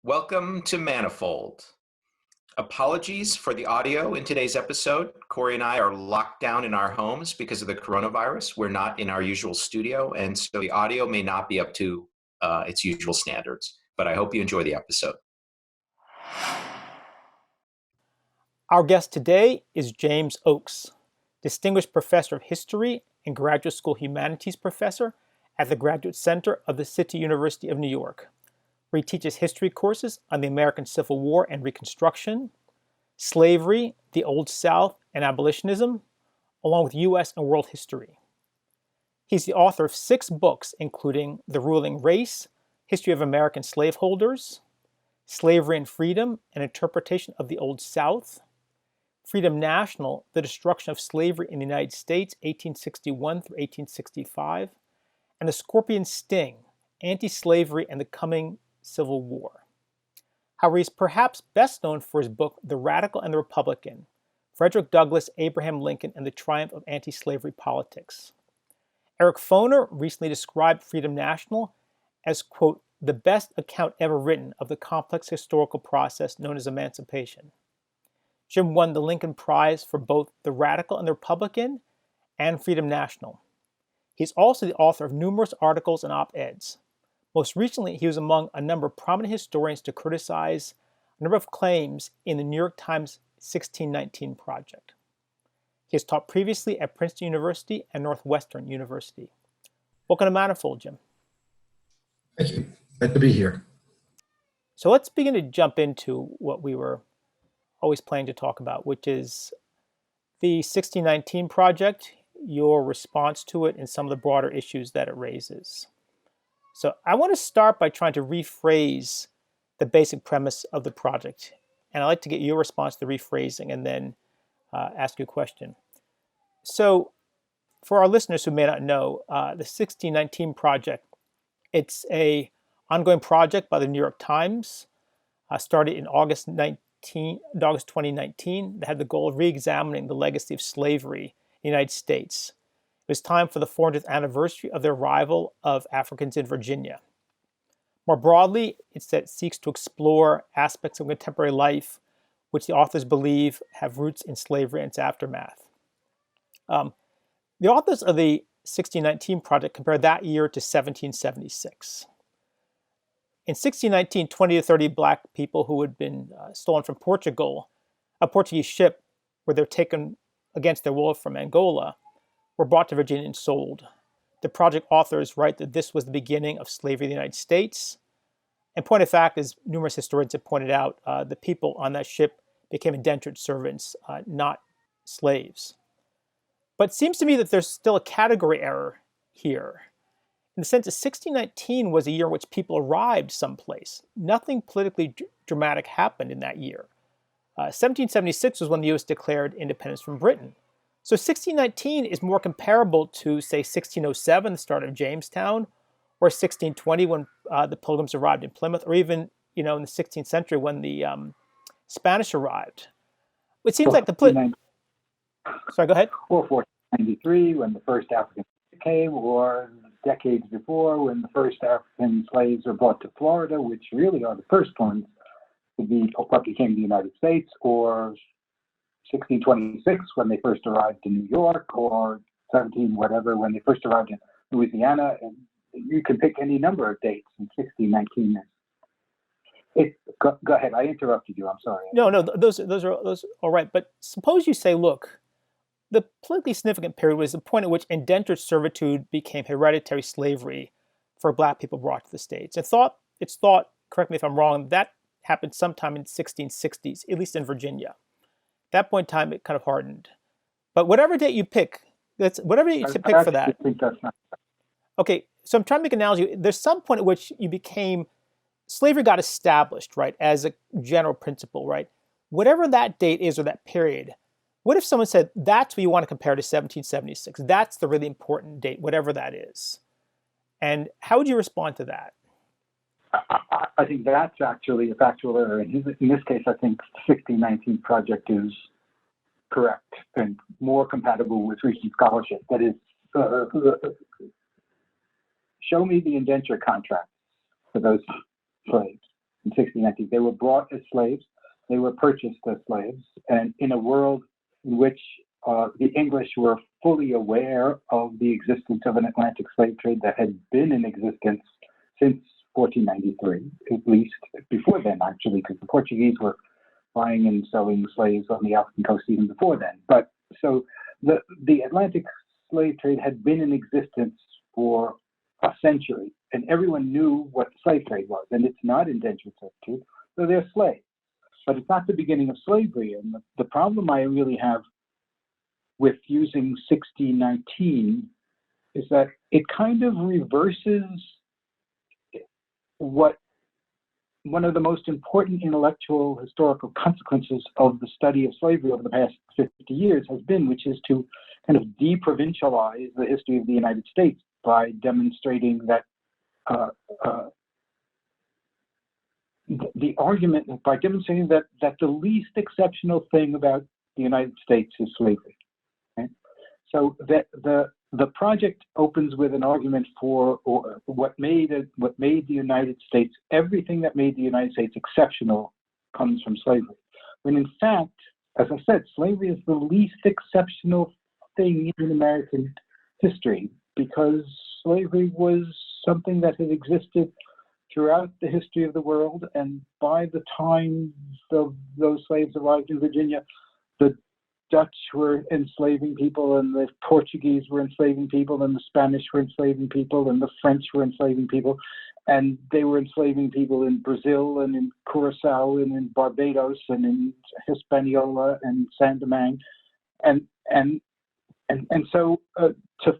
Welcome to Manifold. Apologies for the audio in today's episode. Corey and I are locked down in our homes because of the coronavirus. We're not in our usual studio, and so the audio may not be up to its usual standards, but I hope you enjoy the episode. Our guest today is James Oakes, Distinguished Professor of History and Graduate School Humanities Professor at the Graduate Center of the City University of New York, where he teaches history courses on the American Civil War and Reconstruction, slavery, the Old South, and abolitionism, along with U.S. and world history. He's the author of 6 books, including The Ruling Race, History of American Slaveholders, Slavery and Freedom, An Interpretation of the Old South, Freedom National, The Destruction of Slavery in the United States, 1861 through 1865, and The Scorpion Sting, Anti-Slavery and the Coming Civil War. However, he's perhaps best known for his book, The Radical and the Republican, Frederick Douglass, Abraham Lincoln, and the Triumph of Anti-Slavery Politics. Eric Foner recently described Freedom National as, quote, the best account ever written of the complex historical process known as emancipation. Jim won the Lincoln Prize for both The Radical and the Republican and Freedom National. He's also the author of numerous articles and op-eds. Most recently, he was among a number of prominent historians to criticize a number of claims in the New York Times 1619 Project. He has taught previously at Princeton University and Northwestern University. Welcome to Manifold, Jim. Thank you. Glad to be here. So let's begin to jump into what we were always planning to talk about, which is the 1619 Project, your response to it, and some of the broader issues that it raises. So I want to start by trying to rephrase the basic premise of the project. And I'd like to get your response to the rephrasing and then ask you a question. So for our listeners who may not know, the 1619 Project, it's an ongoing project by the New York Times, started in August 2019, that had the goal of re-examining the legacy of slavery in the United States. It was time for the 400th anniversary of the arrival of Africans in Virginia. More broadly, it seeks to explore aspects of contemporary life which the authors believe have roots in slavery and its aftermath. The authors of the 1619 Project compare that year to 1776. In 1619, 20 to 30 black people who had been stolen from Portugal, a Portuguese ship where they were taken against their will from Angola, were brought to Virginia and sold. The project authors write that this was the beginning of slavery in the United States. And point of fact, as numerous historians have pointed out, the people on that ship became indentured servants, not slaves. But it seems to me that there's still a category error here, in the sense that 1619 was a year in which people arrived someplace. Nothing politically dramatic happened in that year. 1776 was when the U.S. declared independence from Britain. So 1619 is more comparable to, say, 1607, the start of Jamestown, or 1620 when the Pilgrims arrived in Plymouth, or even, in the 16th century when the Spanish arrived. It seems like the Sorry, go ahead. Or 1493 when the first Africans came, or decades before when the first African slaves were brought to Florida, which really are the first ones to be what became the United States, or 1626 when they first arrived in New York, or 17 whatever when they first arrived in Louisiana, and you can pick any number of dates in 1619. Go ahead. I interrupted you. I'm sorry. No, those are all right. But suppose you say, look, the politically significant period was the point at which indentured servitude became hereditary slavery for black people brought to the States. It's thought, correct me if I'm wrong, that happened sometime in the 1660s, at least in Virginia. At that point in time, it kind of hardened. But whatever date you pick, whatever date you pick for that. Think that's not Okay, so I'm trying to make an analogy. There's some point at which slavery got established, right, as a general principle, right? Whatever that date is or that period, what if someone said, that's what you want to compare to 1776? That's the really important date, whatever that is. And how would you respond to that? I think that's actually a factual error. In this case, I think the 1619 Project is correct and more compatible with recent scholarship. That is, show me the indenture contract for those slaves. in 1619. They were brought as slaves, they were purchased as slaves, and in a world in which the English were fully aware of the existence of an Atlantic slave trade that had been in existence since 1493, at least before then, actually, because the Portuguese were buying and selling slaves on the African coast even before then. But so the Atlantic slave trade had been in existence for a century, and everyone knew what the slave trade was, and it's not indentured servitude, so they're slaves. But it's not the beginning of slavery, and the problem I really have with using 1619 is that it kind of reverses what one of the most important intellectual historical consequences of the study of slavery over the past 50 years has been, which is to kind of deprovincialize the history of the United States by demonstrating that the argument, by demonstrating that the least exceptional thing about the United States is slavery. Okay? So that the project opens with an argument for what made the United States, everything that made the United States exceptional comes from slavery. When in fact, as I said, slavery is the least exceptional thing in American history, because slavery was something that had existed throughout the history of the world, and by the time those slaves arrived in Virginia, the Dutch were enslaving people, and the Portuguese were enslaving people, and the Spanish were enslaving people, and the French were enslaving people, and they were enslaving people in Brazil and in Curacao and in Barbados and in Hispaniola and San Domingue, and so to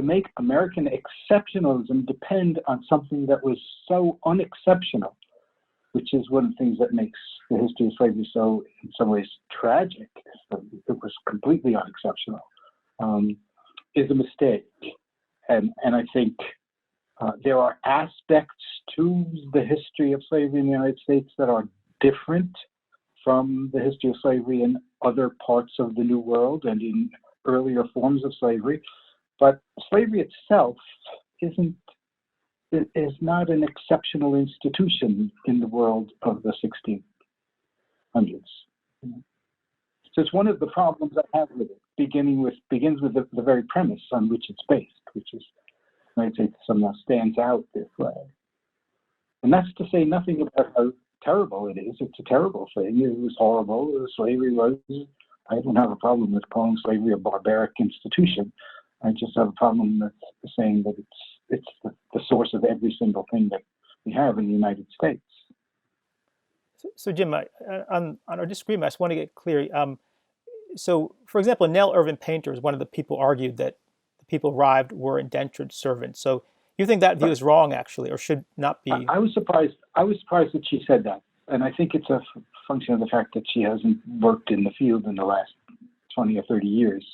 make American exceptionalism depend on something that was so unexceptional, which is one of the things that makes the history of slavery so, in some ways, tragic. It was completely unexceptional, is a mistake. And I think there are aspects to the history of slavery in the United States that are different from the history of slavery in other parts of the New World and in earlier forms of slavery. But slavery itself is not an exceptional institution in the world of the 1600s. So it's one of the problems I have with it, begins with the very premise on which it's based, which is the United States somehow stands out this way. And that's to say nothing about how terrible it is. It's a terrible thing. It was horrible. Slavery was. I don't have a problem with calling slavery a barbaric institution. I just have a problem with saying that it's the source of every single thing that we have in the United States. So Jim, on our disagreement, I just want to get clear. So, for example, Nell Irvin Painter is one of the people argued that the people arrived were indentured servants. So you think that view is wrong, actually, or should not be? I was surprised that she said that. And I think it's a function of the fact that she hasn't worked in the field in the last 20 or 30 years,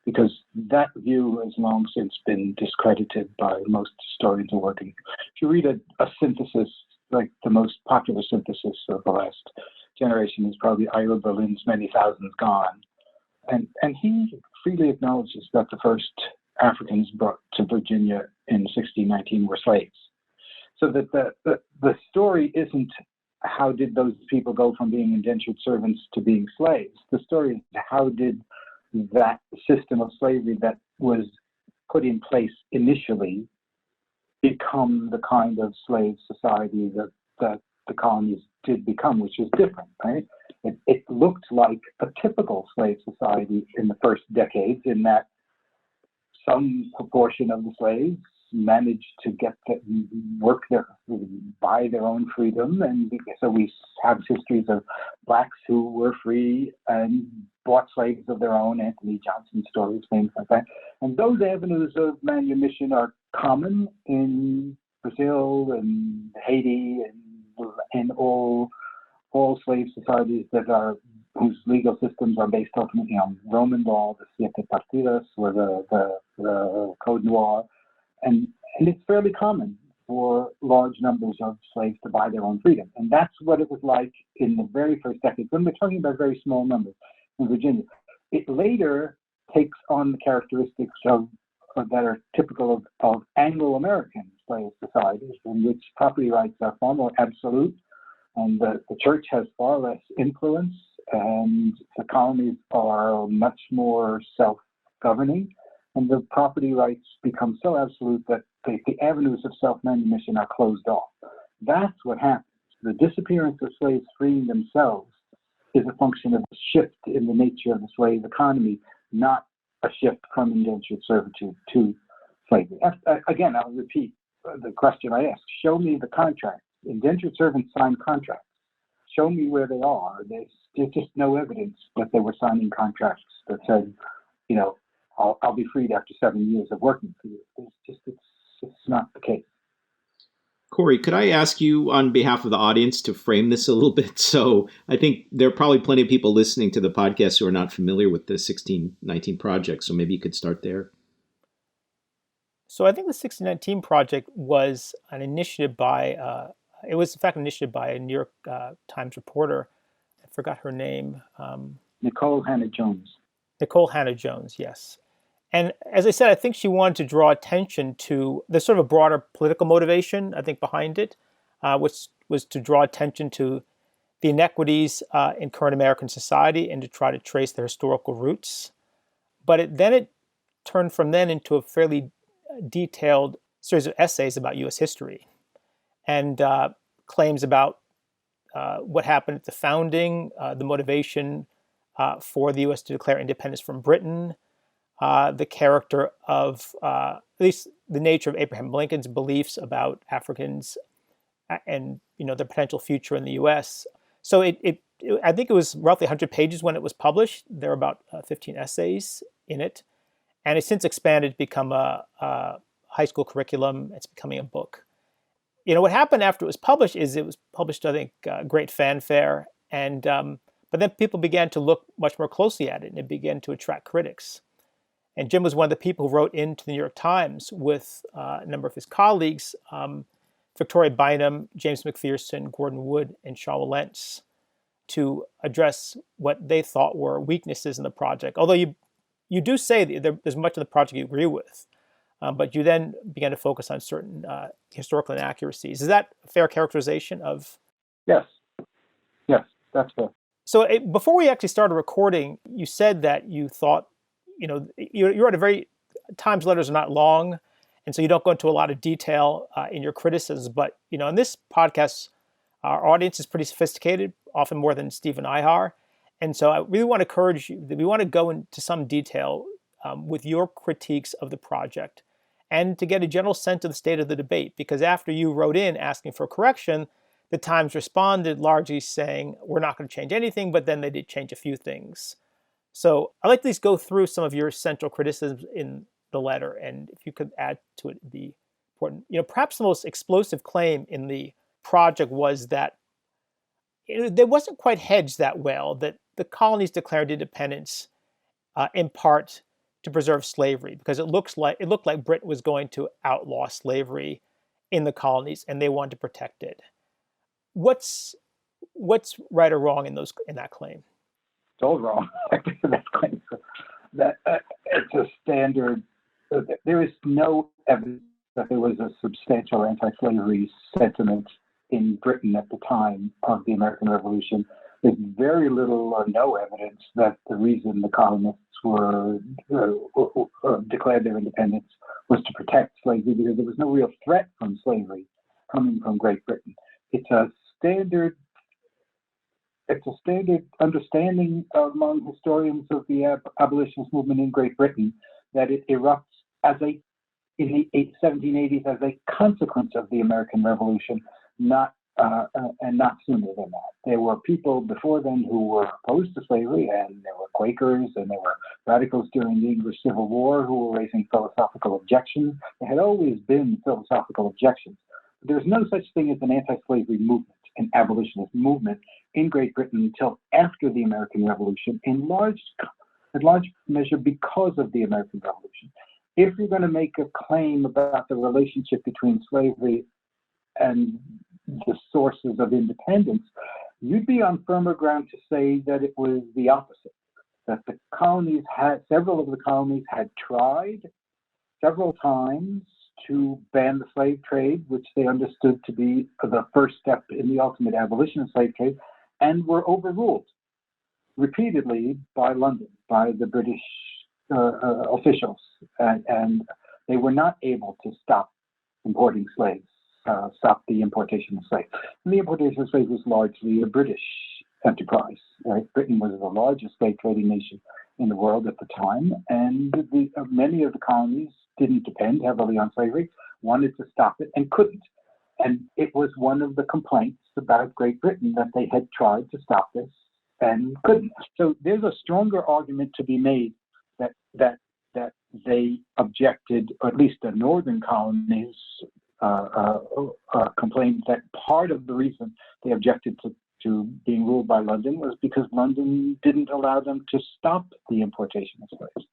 because that view has long since been discredited by most historians who are working. If you read a synthesis, like the most popular synthesis of the last generation is probably Ira Berlin's Many Thousands Gone. And he freely acknowledges that the first Africans brought to Virginia in 1619 were slaves. So that the story isn't how did those people go from being indentured servants to being slaves. The story is how did that system of slavery that was put in place initially become the kind of slave society that the colonies did become, which is different, right? It looked like a typical slave society in the first decades, in that some proportion of the slaves managed to buy their own freedom, and so we have histories of blacks who were free and bought slaves of their own, Anthony Johnson stories, things like that. And those avenues of manumission are common in Brazil and Haiti and all slave societies whose legal systems are based ultimately on Roman law, the Siete Partidas, or the Code Noir. And it's fairly common for large numbers of slaves to buy their own freedom. And that's what it was like in the very first decade, when we're talking about very small numbers in Virginia. It later takes on the characteristics that are typical of Anglo-Americans, slave societies in which property rights are far more absolute, and the church has far less influence, and the colonies are much more self-governing, and the property rights become so absolute that the avenues of self-manumission are closed off. That's what happens. The disappearance of slaves freeing themselves is a function of a shift in the nature of the slave economy, not a shift from indentured servitude to slavery. Again, I'll repeat the question I asked. Show me the contracts. Indentured servants sign contracts. Show me where they are. There's just no evidence that they were signing contracts that said, you know, I'll be freed after 7 years of working for you. It's not the case. Corey, could I ask you on behalf of the audience to frame this a little bit? So I think there are probably plenty of people listening to the podcast who are not familiar with the 1619 Project. So maybe you could start there. So I think the 1619 Project was an initiative by, it was in fact an initiative by a New York Times reporter. I forgot her name. Nicole Hannah-Jones. Nicole Hannah-Jones, yes. And as I said, I think she wanted to draw attention to the sort of a broader political motivation, I think, behind it, which was to draw attention to the inequities in current American society and to try to trace their historical roots. But then it turned from then into a fairly detailed series of essays about U.S. history and claims about what happened at the founding, the motivation for the U.S. to declare independence from Britain, the character of, at least the nature of Abraham Lincoln's beliefs about Africans and, you know, their potential future in the U.S. So I think it was roughly 100 pages when it was published. There are about 15 essays in it. And it's since expanded to become a high school curriculum. It's becoming a book. You know, what happened after it was published is it was published, I think, great fanfare. And but then people began to look much more closely at it, and it began to attract critics. And Jim was one of the people who wrote into the New York Times with a number of his colleagues, Victoria Bynum, James McPherson, Gordon Wood, and Shaw Lentz, to address what they thought were weaknesses in the project. Although you do say that there's much of the project you agree with, but you then began to focus on certain historical inaccuracies. Is that a fair characterization of? Yes, that's fair. So before we actually started recording, you said that you thought, you know, you wrote a very, Times letters are not long, and so you don't go into a lot of detail in your criticisms. But, you know, in this podcast, our audience is pretty sophisticated, often more than Steve and I are. And so I really want to encourage you that we want to go into some detail with your critiques of the project and to get a general sense of the state of the debate. Because after you wrote in asking for correction, the Times responded largely saying, we're not going to change anything, but then they did change a few things. So I'd like to at least go through some of your central criticisms in the letter, and if you could add to it, it'd be important. You know, perhaps the most explosive claim in the project was that there wasn't quite hedged that well, that the colonies declared independence in part to preserve slavery, because it looked like Britain was going to outlaw slavery in the colonies, and they wanted to protect it. What's right or wrong in that claim? It's all wrong. That claim. That it's a standard. There is no evidence that there was a substantial anti-slavery sentiment in Britain at the time of the American Revolution. There's very little or no evidence that the reason the colonists were declared their independence was to protect slavery, because there was no real threat from slavery coming from Great Britain. It's a standard understanding among historians of the abolitionist movement in Great Britain that it erupts in the 1780s as a consequence of the American Revolution, not sooner than that. There were people before then who were opposed to slavery, and there were Quakers and there were radicals during the English Civil War who were raising philosophical objections. There had always been philosophical objections. There's no such thing as an anti-slavery movement, an abolitionist movement in Great Britain until after the American Revolution, in large measure because of the American Revolution. If you're going to make a claim about the relationship between slavery and the sources of independence, you'd be on firmer ground to say that it was the opposite, that several of the colonies had tried several times to ban the slave trade, which they understood to be the first step in the ultimate abolition of slave trade, and were overruled repeatedly by London, by the British officials, and they were not able to stop importing slaves, stop the importation of slaves. And the importation of slaves was largely a British enterprise. Right? Britain was the largest slave trading nation in the world at the time, and many of the colonies didn't depend heavily on slavery, wanted to stop it, and couldn't. And it was one of the complaints about Great Britain that they had tried to stop this and couldn't. So there's a stronger argument to be made that they objected, or at least the northern colonies complained that part of the reason they objected to being ruled by London was because London didn't allow them to stop the importation of slaves.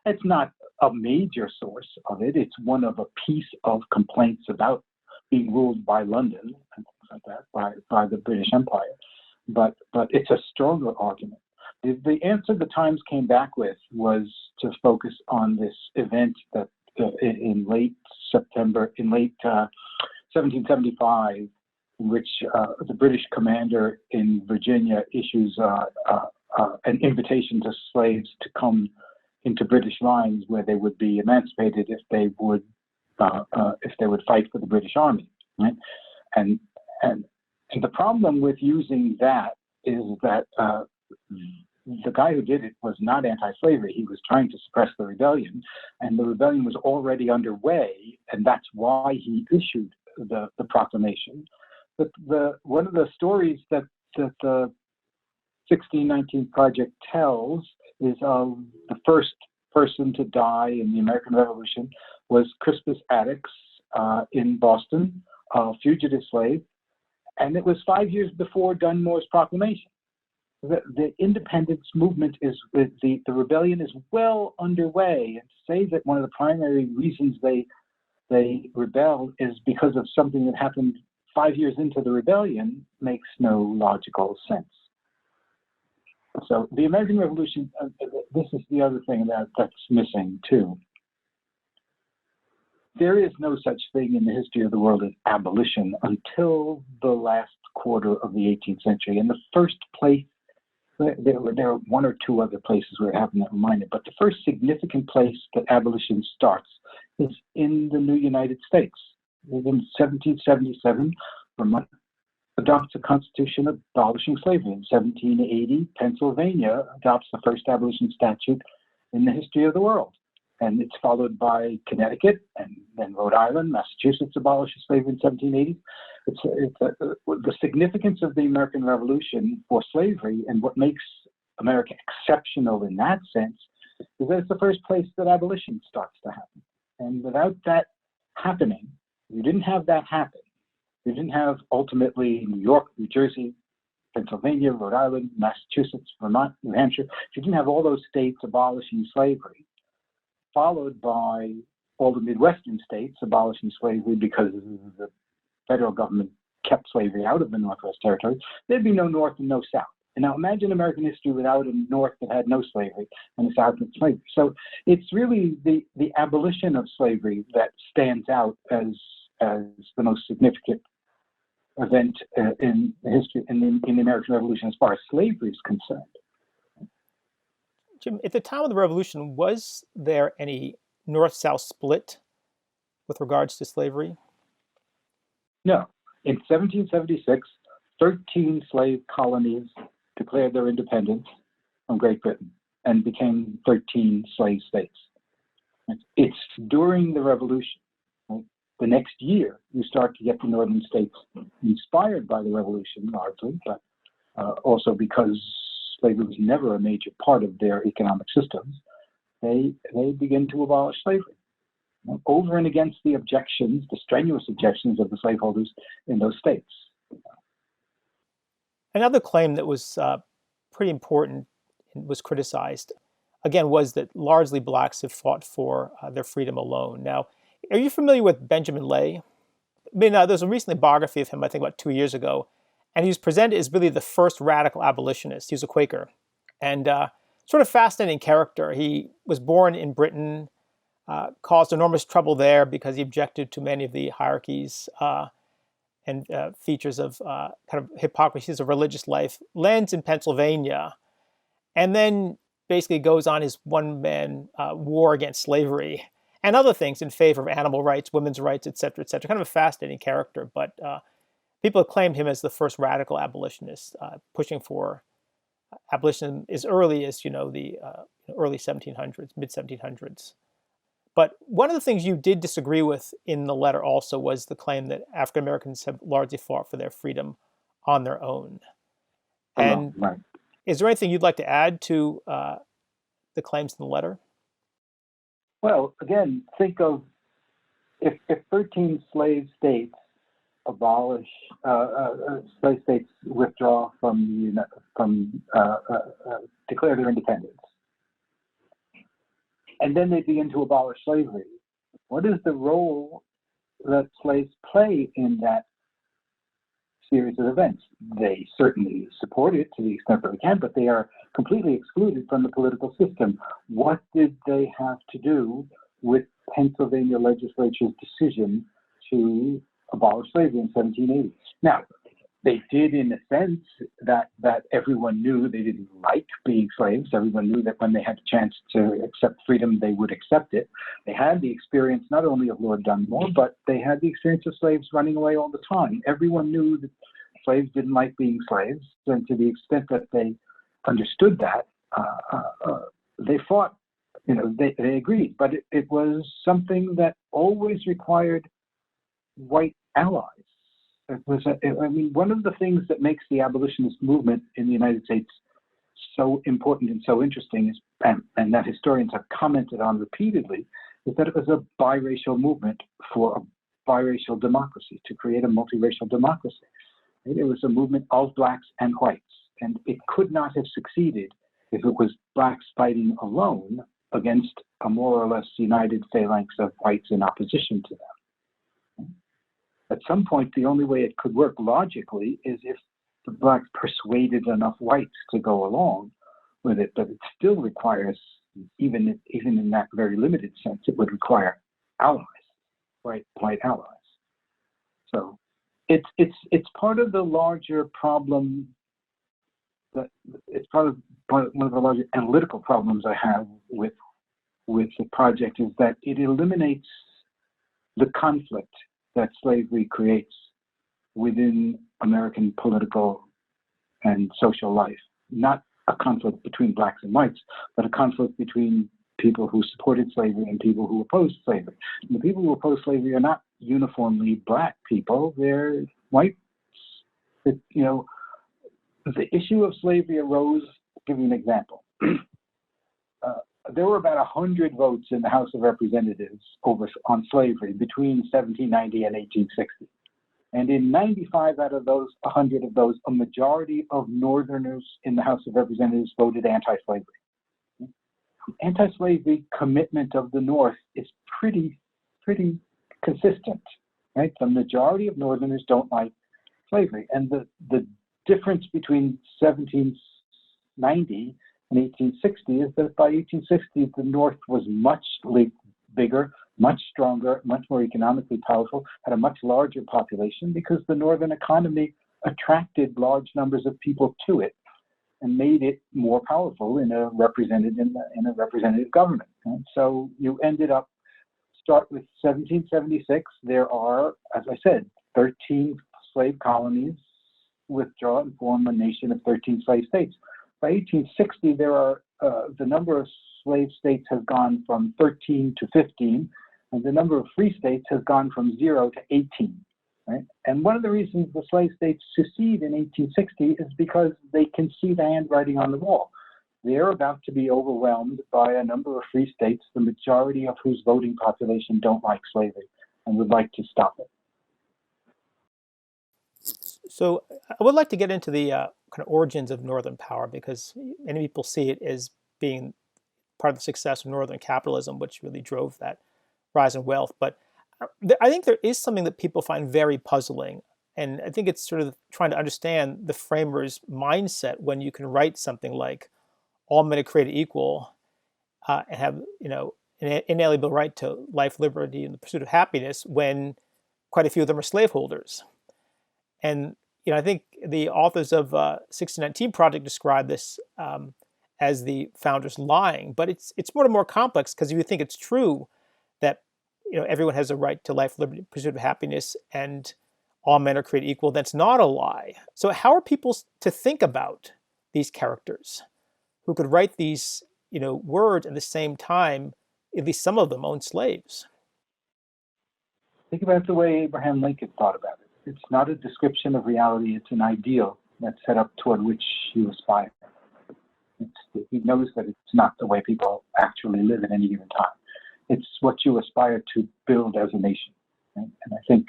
It's not a major source of it. It's one of a piece of complaints about being ruled by London and things like that, by the British Empire. But it's a stronger argument. The answer the Times came back with was to focus on this event that in late 1775, in which the British commander in Virginia issues an invitation to slaves to come into British lines, where they would be emancipated if they would fight for the British Army. Right? And the problem with using that is that the guy who did it was not anti-slavery. He was trying to suppress the rebellion, and the rebellion was already underway, and that's why he issued the proclamation. But one of the stories that the 1619 Project tells is of the first person to die in the American Revolution was Crispus Attucks in Boston, a fugitive slave, and it was 5 years before Dunmore's proclamation. The independence movement the rebellion is well underway, and to say that one of the primary reasons they rebelled is because of something that happened 5 years into the rebellion makes no logical sense. So the American Revolution, this is the other thing that's missing too. There is no such thing in the history of the world as abolition until the last quarter of the 18th century. And the first place, there are one or two other places where it happened that reminded, but the first significant place that abolition starts is in the new United States. In 1777, Vermont adopts a constitution abolishing slavery. In 1780, Pennsylvania adopts the first abolition statute in the history of the world. And it's followed by Connecticut, and then Rhode Island. Massachusetts abolishes slavery in 1780. The significance of the American Revolution for slavery, and what makes America exceptional in that sense, is that it's the first place that abolition starts to happen. And without that happening, you didn't have that happen. You didn't have ultimately New York, New Jersey, Pennsylvania, Rhode Island, Massachusetts, Vermont, New Hampshire. You didn't have all those states abolishing slavery, followed by all the Midwestern states abolishing slavery because the federal government kept slavery out of the Northwest Territories. There'd be no North and no South. And now imagine American history without a North that had no slavery and a South with slavery. So it's really the abolition of slavery that stands out as the most significant event in history in the American Revolution as far as slavery is concerned. Jim, at the time of the Revolution, was there any North-South split with regards to slavery? No. In 1776, 13 slave colonies declared their independence from Great Britain and became 13 slave states. It's during the Revolution, right? The next year, you start to get the northern states inspired by the Revolution largely, but also because slavery was never a major part of their economic systems, they begin to abolish slavery. Over and against the objections, the strenuous objections of the slaveholders in those states. Another claim that was pretty important and was criticized, again, was that largely blacks have fought for their freedom alone. Now, are you familiar with Benjamin Lay? I mean, there's a recent biography of him, I think about 2 years ago, and he was presented as really the first radical abolitionist. He was a Quaker, and sort of fascinating character. He was born in Britain, caused enormous trouble there because he objected to many of the hierarchies and features of kind of hypocrisies of religious life, lands in Pennsylvania, and then basically goes on his one-man war against slavery and other things in favor of animal rights, women's rights, et cetera, et cetera. Kind of a fascinating character, but people acclaimed him as the first radical abolitionist, pushing for abolition as early as, the early 1700s, mid 1700s. But one of the things you did disagree with in the letter also was the claim that African Americans have largely fought for their freedom on their own. And right. Is there anything you'd like to add to the claims in the letter? Well, again, think of if 13 slave states abolish, slave states withdraw declare their independence, and then they begin to abolish slavery. What is the role that slaves play in that series of events? They certainly support it to the extent that they can, but they are completely excluded from the political system. What did they have to do with Pennsylvania legislature's decision to abolish slavery in 1780? Now, they did in a sense that everyone knew they didn't like being slaves. Everyone knew that when they had a chance to accept freedom, they would accept it. They had the experience not only of Lord Dunmore, but they had the experience of slaves running away all the time. Everyone knew that slaves didn't like being slaves, and to the extent that they understood that, they fought. They agreed, but it was something that always required white allies. One of the things that makes the abolitionist movement in the United States so important and so interesting is, and that historians have commented on repeatedly, is that it was a biracial movement for a biracial democracy, to create a multiracial democracy. It was a movement of blacks and whites, and it could not have succeeded if it was blacks fighting alone against a more or less united phalanx of whites in opposition to them. At some point, the only way it could work logically is if the blacks persuaded enough whites to go along with it, but it still requires, even in that very limited sense, it would require allies, white allies. So it's part of the larger problem. That it's part of one of the larger analytical problems I have with the project is that it eliminates the conflict that slavery creates within American political and social life. Not a conflict between blacks and whites, but a conflict between people who supported slavery and people who opposed slavery. And the people who oppose slavery are not uniformly black people, they're whites. The issue of slavery arose, I'll give you an example. There were about 100 votes in the House of Representatives on slavery between 1790 and 1860. And in 95 out of those, 100 of those, a majority of Northerners in the House of Representatives voted anti-slavery. Anti-slavery commitment of the North is pretty consistent, right? The majority of Northerners don't like slavery. And the difference between 1790 and 1860 is that by 1860, the North was much bigger, much stronger, much more economically powerful, had a much larger population because the Northern economy attracted large numbers of people to it and made it more powerful in a representative government. And so you ended up, start with 1776, there are, as I said, 13 slave colonies withdraw and form a nation of 13 slave states. By 1860, there are the number of slave states has gone from 13 to 15, and the number of free states has gone from 0 to 18. Right? And one of the reasons the slave states secede in 1860 is because they can see the handwriting on the wall. They're about to be overwhelmed by a number of free states, the majority of whose voting population don't like slavery and would like to stop it. So I would like to get into the kind of origins of Northern power, because many people see it as being part of the success of Northern capitalism, which really drove that rise in wealth. But I think there is something that people find very puzzling. And I think it's sort of trying to understand the framers' mindset when you can write something like all men are created equal and have, an inalienable right to life, liberty, and the pursuit of happiness when quite a few of them are slaveholders. And I think the authors of 1619 Project describe this as the founders lying, but it's more complex, because if you think it's true that everyone has a right to life, liberty, pursuit of happiness, and all men are created equal, that's not a lie. So how are people to think about these characters who could write these words at the same time? At least some of them owned slaves. Think about the way Abraham Lincoln thought about it. It's not a description of reality, it's an ideal that's set up toward which you aspire. He knows that it's not the way people actually live at any given time. It's what you aspire to build as a nation. Right? And I think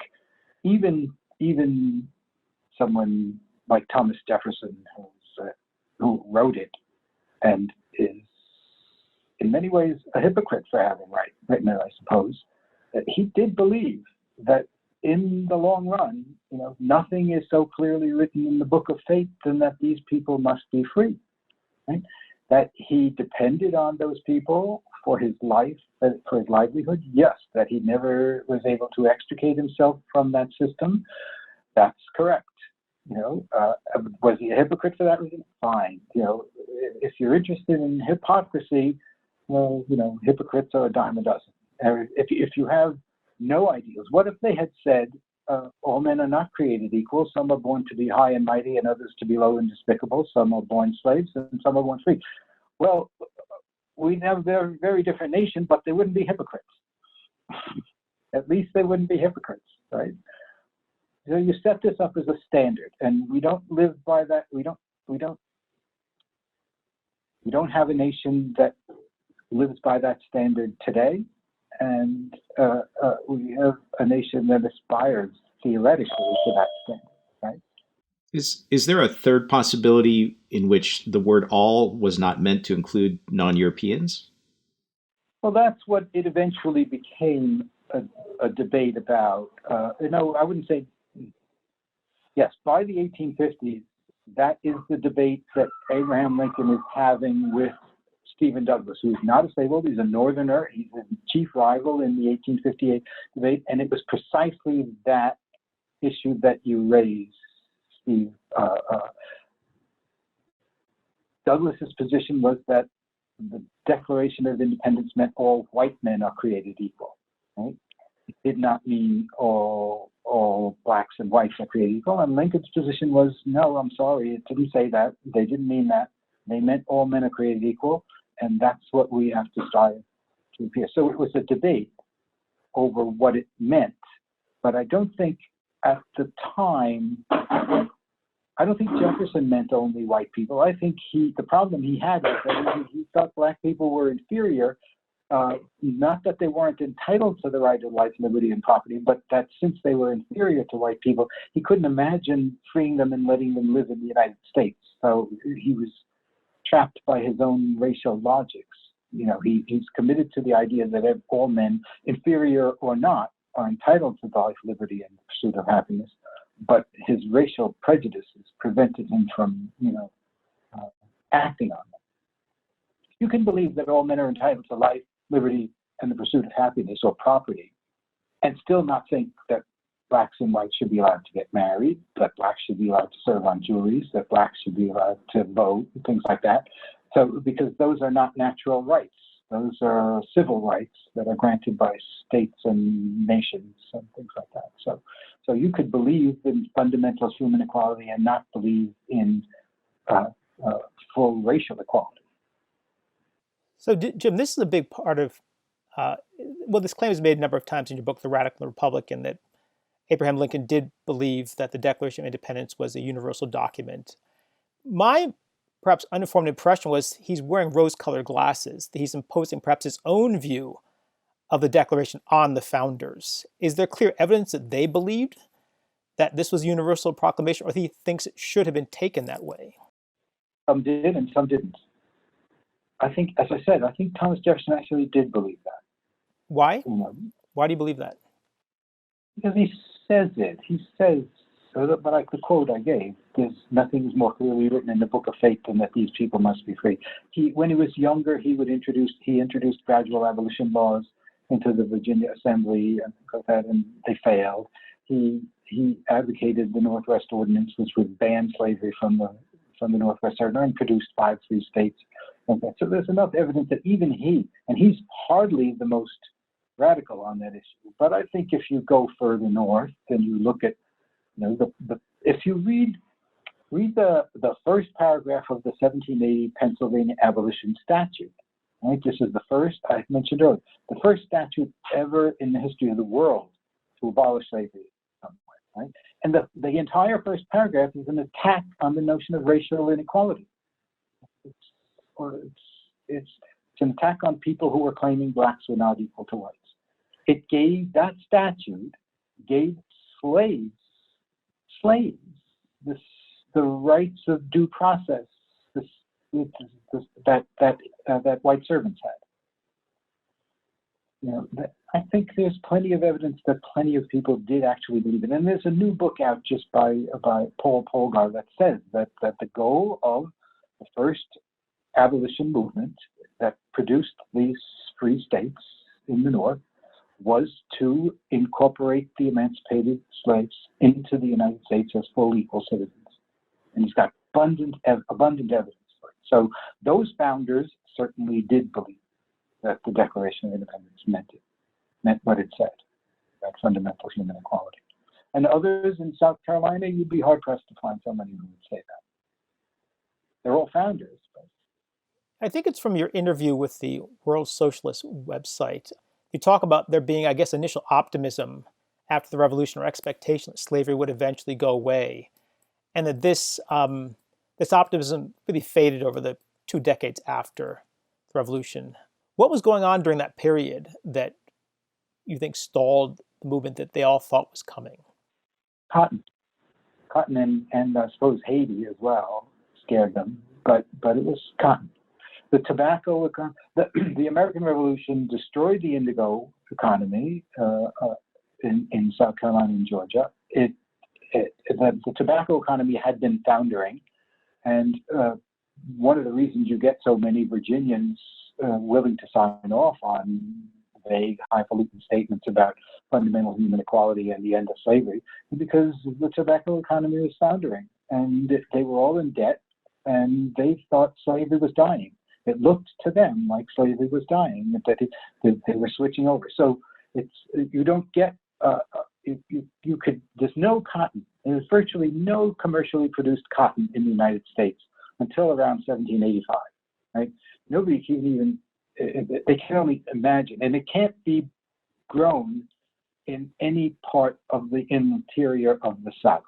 even someone like Thomas Jefferson, who wrote it and is in many ways a hypocrite for having written it, I suppose, he did believe that in the long run, nothing is so clearly written in the book of fate than that these people must be free. Right? That he depended on those people for his life, for his livelihood. Yes, that he never was able to extricate himself from that system. That's correct. Was he a hypocrite for that reason? Fine. If you're interested in hypocrisy, well, hypocrites are a dime a dozen. If you have no ideals, what if they had said, all men are not created equal. Some are born to be high and mighty and others to be low and despicable. Some are born slaves and some are born free. Well, we'd have a very, very different nation, but they wouldn't be hypocrites. At least they wouldn't be hypocrites, right? So you set this up as a standard, and we don't live by that. We don't have a nation that lives by that standard today. And we have a nation that aspires theoretically to that standard, right? Is there a third possibility in which the word all was not meant to include non-Europeans? Well, that's what it eventually became a debate about. I wouldn't say, yes, by the 1850s, that is the debate that Abraham Lincoln is having with Stephen Douglas, who is not a slaveholder. He's a Northerner. He's a chief rival in the 1858 debate, and it was precisely that issue that you raised, Steve. Douglas's position was that the Declaration of Independence meant all white men are created equal. Right? It did not mean all blacks and whites are created equal. And Lincoln's position was, no, I'm sorry, it didn't say that. They didn't mean that. They meant all men are created equal. And that's what we have to strive to appear. So it was a debate over what it meant. But I don't think at the time, I don't think Jefferson meant only white people. I think the problem he had was that he thought black people were inferior, not that they weren't entitled to the right of life, liberty, and property, but that since they were inferior to white people, he couldn't imagine freeing them and letting them live in the United States. So he was trapped by his own racial logics. He's committed to the idea that all men, inferior or not, are entitled to life, liberty, and the pursuit of happiness. But his racial prejudices prevented him from, acting on them. You can believe that all men are entitled to life, liberty, and the pursuit of happiness or property, and still not think that blacks and whites should be allowed to get married, that blacks should be allowed to serve on juries, that blacks should be allowed to vote, things like that. So, because those are not natural rights. Those are civil rights that are granted by states and nations and things like that. So you could believe in fundamental human equality and not believe in full racial equality. So, Jim, this is a big part of, this claim is made a number of times in your book, The Radical Republican, that Abraham Lincoln did believe that the Declaration of Independence was a universal document. My perhaps uninformed impression was he's wearing rose-colored glasses, that he's imposing perhaps his own view of the Declaration on the founders. Is there clear evidence that they believed that this was a universal proclamation, or he thinks it should have been taken that way? Some did and some didn't. I think, as I said, Thomas Jefferson actually did believe that. Why? Why do you believe that? Because he says it. He says but like the quote I gave, there's nothing is more clearly written in the book of fate than that these people must be free. When he was younger, he introduced gradual abolition laws into the Virginia Assembly and things like that, and they failed. He advocated the Northwest Ordinance, which would ban slavery from the Northwest Territory and produced 5 free states. Okay. So there's enough evidence that even and he's hardly the most radical on that issue. But I think if you go further north and you look at, if you read the first paragraph of the 1780 Pennsylvania Abolition Statute, right? This is the first, I mentioned earlier, the first statute ever in the history of the world to abolish slavery somewhere, right? And the entire first paragraph is an attack on the notion of racial inequality. It's an attack on people who were claiming blacks were not equal to whites. That statute gave slaves the rights of due process that white servants had. I think there's plenty of evidence that plenty of people did actually believe it. And there's a new book out just by Paul Polgar that says that the goal of the first abolition movement that produced these free states in the North was to incorporate the emancipated slaves into the United States as full equal citizens. And he's got abundant evidence for it. So those founders certainly did believe that the Declaration of Independence meant what it said, that fundamental human equality. And others in South Carolina, you'd be hard-pressed to find somebody who would say that. They're all founders. But I think it's from your interview with the World Socialist website. You talk about there being, I guess, initial optimism after the revolution or expectation that slavery would eventually go away, and that this optimism really faded over the 2 decades after the revolution. What was going on during that period that you think stalled the movement that they all thought was coming? Cotton and I suppose Haiti as well scared them, but it was cotton. The tobacco, the American Revolution destroyed the indigo economy in South Carolina and Georgia. The tobacco economy had been foundering, and one of the reasons you get so many Virginians willing to sign off on vague, highfalutin statements about fundamental human equality and the end of slavery is because the tobacco economy was foundering, and they were all in debt, and they thought slavery was dying. It looked to them like slavery was dying, that they were switching over. So you don't get there's no cotton. There's virtually no commercially produced cotton in the United States until around 1785. Right? Nobody can even they can only imagine, and it can't be grown in any part of the interior of the South.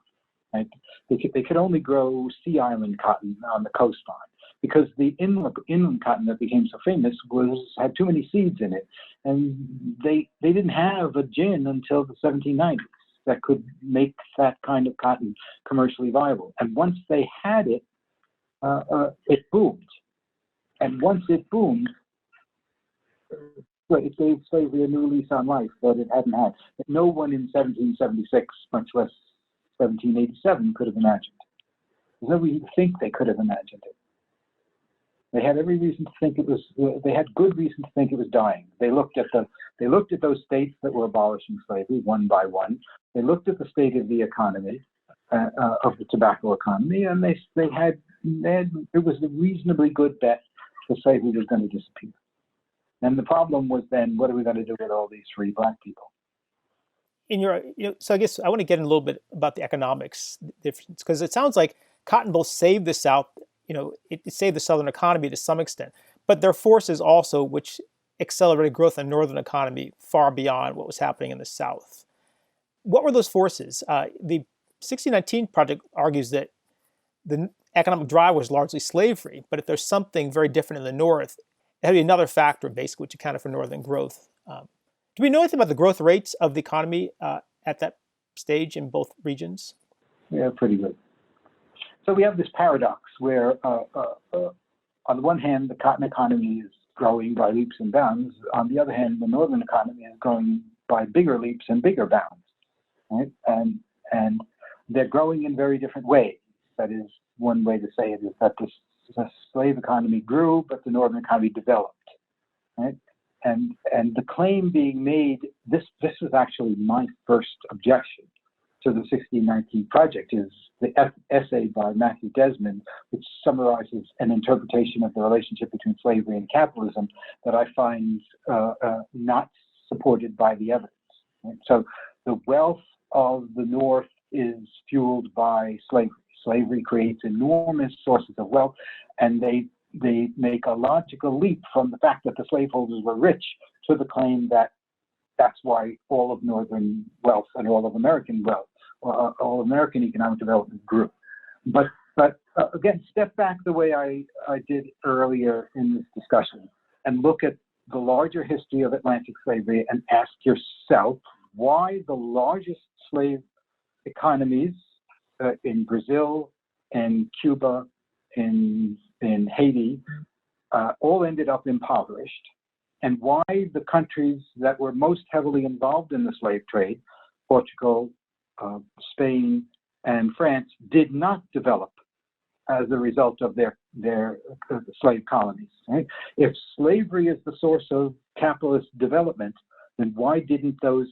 Right? They could only grow Sea Island cotton on the coastline, because the inland cotton that became so famous had too many seeds in it, and they didn't have a gin until the 1790s that could make that kind of cotton commercially viable. And once they had it, it boomed. And once it boomed, it gave slavery a new lease on life that it hadn't had. That no one in 1776, much less 1787, could have imagined. There's no reason to think they could have imagined it. They had every reason to think it was. They had good reason to think it was dying. They looked at those states that were abolishing slavery one by one. They looked at the state of the economy, of the tobacco economy, and it was a reasonably good bet that slavery was going to disappear. And the problem was then, what are we going to do with all these free black people? So I guess I want to get in a little bit about the economics difference, because it sounds like cotton both saved the South. It saved the Southern economy to some extent, but there are forces also which accelerated growth in the Northern economy far beyond what was happening in the South. What were those forces? The 1619 Project argues that the economic drive was largely slavery, but if there's something very different in the North, it had to be another factor, basically, which accounted for Northern growth. Do we know anything about the growth rates of the economy at that stage in both regions? Yeah, pretty good. So we have this paradox where, on the one hand, the cotton economy is growing by leaps and bounds. On the other hand, the Northern economy is growing by bigger leaps and bigger bounds. Right? And they're growing in very different ways. That is, one way to say it is that the slave economy grew, but the northern economy developed, right? And the claim being made, this was actually my first objection to the 1619 Project, is the essay by Matthew Desmond, which summarizes an interpretation of the relationship between slavery and capitalism that I find not supported by the evidence. Right? So the wealth of the North is fueled by slavery. Slavery creates enormous sources of wealth, and they make a logical leap from the fact that the slaveholders were rich to the claim that that's why all of Northern wealth and all of American wealth, all American economic development grew. But again, step back the way I did earlier in this discussion and look at the larger history of Atlantic slavery and ask yourself why the largest slave economies in Brazil and Cuba, in Haiti, all ended up impoverished, and why the countries that were most heavily involved in the slave trade, Portugal, Spain, and France, did not develop as a result of their slave colonies. Right? If slavery is the source of capitalist development, then why didn't those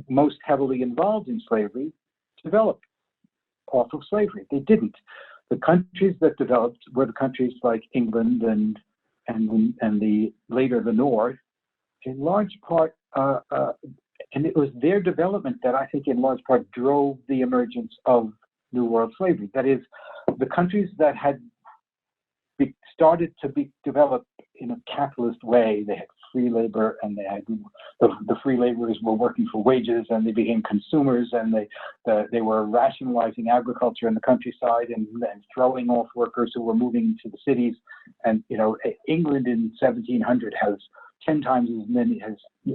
most heavily involved in slavery develop off of slavery? They didn't. The countries that developed were the countries like England and the later the North, in large part, and it was their development that I think in large part drove the emergence of New World slavery. That is, the countries that had started to be developed in a capitalist way, they had free labor, and they had the free laborers were working for wages, and they became consumers, and they were rationalizing agriculture in the countryside and throwing off workers who were moving to the cities. And England in 1700 has 10 times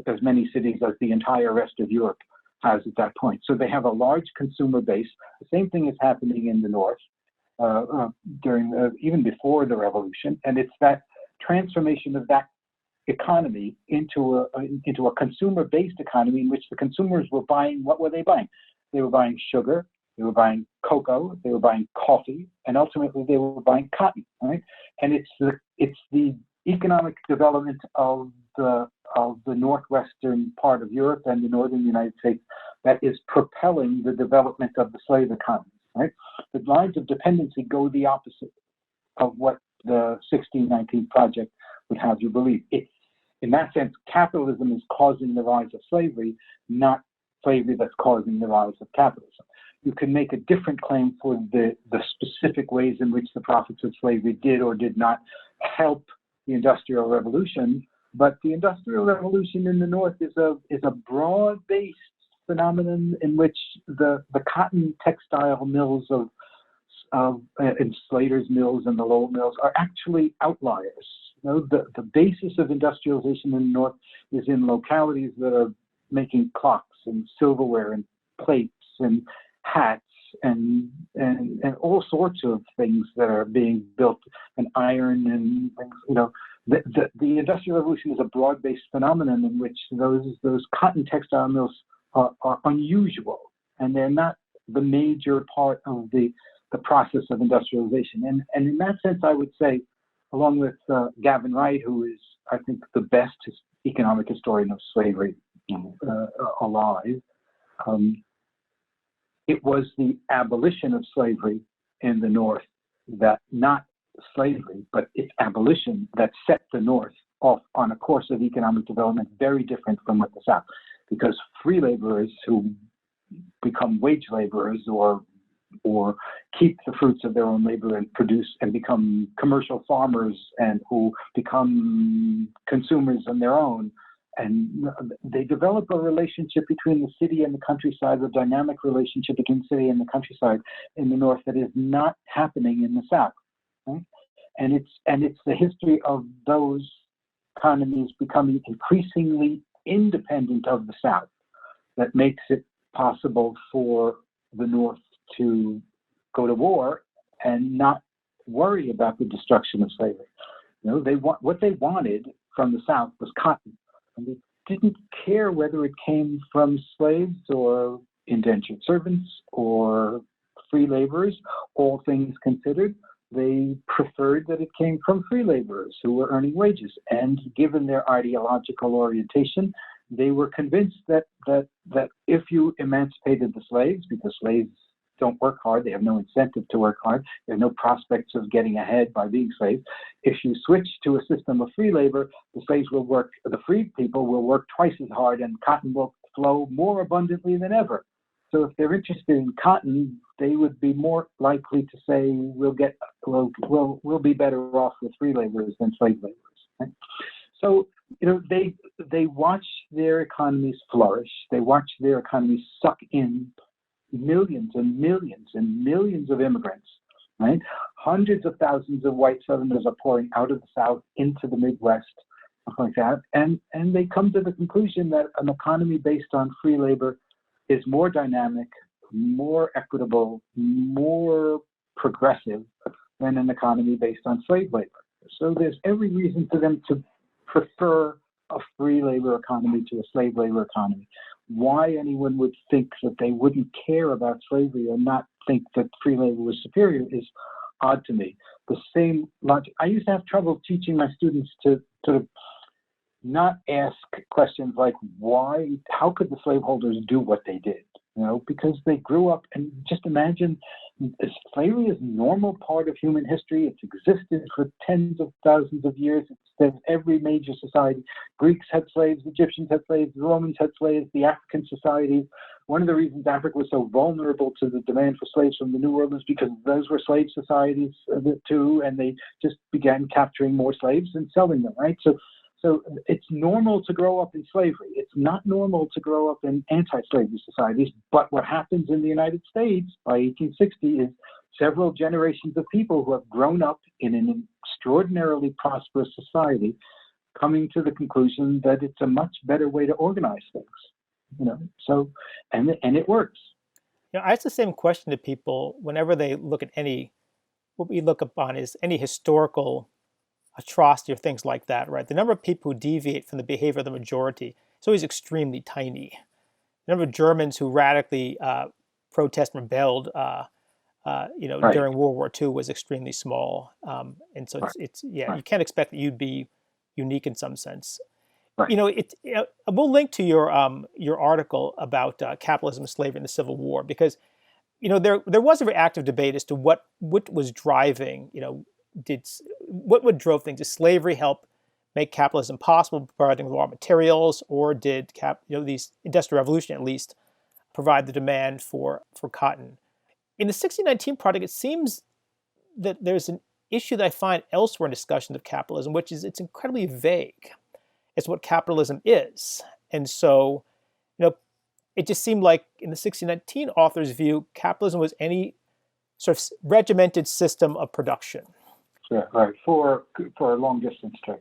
as many cities as the entire rest of Europe has at that point. So they have a large consumer base. The same thing is happening in the North during even before the Revolution, and it's that transformation of that economy into a consumer-based economy in which the consumers were buying. What were they buying? They were buying sugar, they were buying cocoa, they were buying coffee, and ultimately they were buying cotton. Right? And it's the economic development of the northwestern part of Europe and the northern United States that is propelling the development of the slave economy. Right? The lines of dependency go the opposite of what the 1619 Project would have you believe. In that sense, capitalism is causing the rise of slavery, not slavery that's causing the rise of capitalism. You can make a different claim for the specific ways in which the profits of slavery did or did not help the Industrial Revolution, but the Industrial Revolution in the North is a broad-based phenomenon in which the cotton textile mills and Slater's mills and the Lowell mills are actually outliers. The basis of industrialization in the North is in localities that are making clocks and silverware and plates and hats and all sorts of things that are being built, and iron and the Industrial Revolution is a broad-based phenomenon in which those cotton textile mills are unusual, and they're not the major part of the process of industrialization. And in that sense, I would say, along with Gavin Wright, who is, I think, the best economic historian of slavery alive, it was the abolition of slavery in the North that, not slavery, but its abolition that set the North off on a course of economic development very different from what the South, because free laborers who become wage laborers or keep the fruits of their own labor and produce and become commercial farmers and who become consumers on their own. And they develop a relationship between the city and the countryside, a dynamic relationship between the city and the countryside in the North that is not happening in the South. Right? And it's the history of those economies becoming increasingly independent of the South that makes it possible for the North to go to war and not worry about the destruction of slavery. What they wanted from the South was cotton, and they didn't care whether it came from slaves or indentured servants or free laborers, all things considered, they preferred that it came from free laborers who were earning wages. And given their ideological orientation, they were convinced that if you emancipated the slaves, because slaves don't work hard, they have no incentive to work hard, they have no prospects of getting ahead by being slaves. If you switch to a system of free labor, the free people will work twice as hard, and cotton will flow more abundantly than ever. So if they're interested in cotton, they would be more likely to say we'll be better off with free laborers than slave laborers. Right? So they watch their economies flourish. They watch their economies suck in millions and millions and millions of immigrants. Right? Hundreds of thousands of white Southerners are pouring out of the South into the Midwest, something like that, and they come to the conclusion that an economy based on free labor is more dynamic, more equitable, more progressive than an economy based on slave labor. So there's every reason for them to prefer a free labor economy to a slave labor economy. Why anyone would think that they wouldn't care about slavery or not think that free labor was superior is odd to me. The same logic. I used to have trouble teaching my students to sort of not ask questions like how could the slaveholders do what they did? Because they grew up, and just imagine slavery is a normal part of human history. It's existed for tens of thousands of years. It's every major society. Greeks had slaves, Egyptians had slaves, the Romans had slaves, the African societies. One of the reasons Africa was so vulnerable to the demand for slaves from the New World is because those were slave societies too, and they just began capturing more slaves and selling them, right? So it's normal to grow up in slavery. It's not normal to grow up in anti-slavery societies. But what happens in the United States by 1860 is several generations of people who have grown up in an extraordinarily prosperous society coming to the conclusion that it's a much better way to organize things. So and it works. I ask the same question to people whenever they look at what we look upon is any historical atrocity or things like that, right? The number of people who deviate from the behavior of the majority is always extremely tiny. The number of Germans who radically protest and rebelled, Right. during World War II was extremely small, and so it's you can't expect that you'd be unique in some sense. Right. We'll link to your article about capitalism, slavery, and the Civil War, because there was a very active debate as to what was driving what drove things. Did slavery help make capitalism possible, providing raw materials, or did these Industrial Revolution at least provide the demand for cotton? In the 1619 Project, it seems that there's an issue that I find elsewhere in discussions of capitalism, which is it's incredibly vague as what capitalism is. And so, it just seemed like in the 1619 author's view, capitalism was any sort of regimented system of production. Yeah, right. For a long distance trade.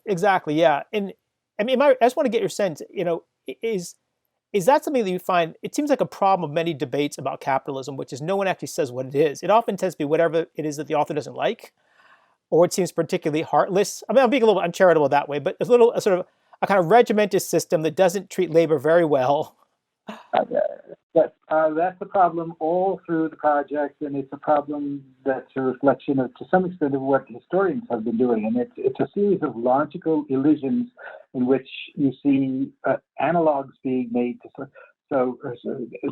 Exactly, yeah. And I mean, I just want to get your sense. Is that something that you find? It seems like a problem of many debates about capitalism, which is no one actually says what it is. It often tends to be whatever it is that the author doesn't like, or it seems particularly heartless. I mean, I'm being a little uncharitable that way, but it's a sort of a kind of regimented system that doesn't treat labor very well. That's a problem all through the project, and it's a problem that's a reflection of, to some extent, of what historians have been doing. And it's a series of logical illusions in which you see analogs being made. So there's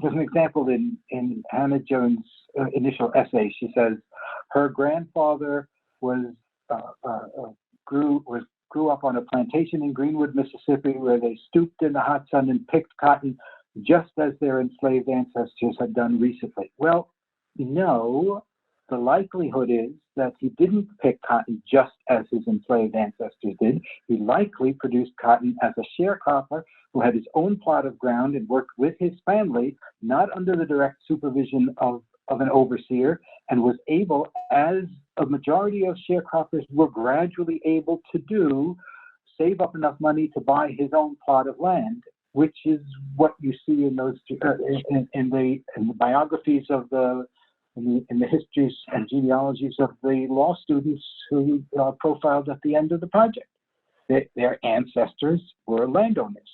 an example in Hannah Jones' initial essay. She says her grandfather grew up on a plantation in Greenwood, Mississippi, where they stooped in the hot sun and picked cotton, just as their enslaved ancestors had done recently. Well, no, the likelihood is that he didn't pick cotton just as his enslaved ancestors did. He likely produced cotton as a sharecropper who had his own plot of ground and worked with his family, not under the direct supervision of an overseer, and was able, as a majority of sharecroppers were gradually able to do, save up enough money to buy his own plot of land, which is what you see in those in the biographies of in the histories and genealogies of the law students who are profiled at the end of the project. Their ancestors were landowners.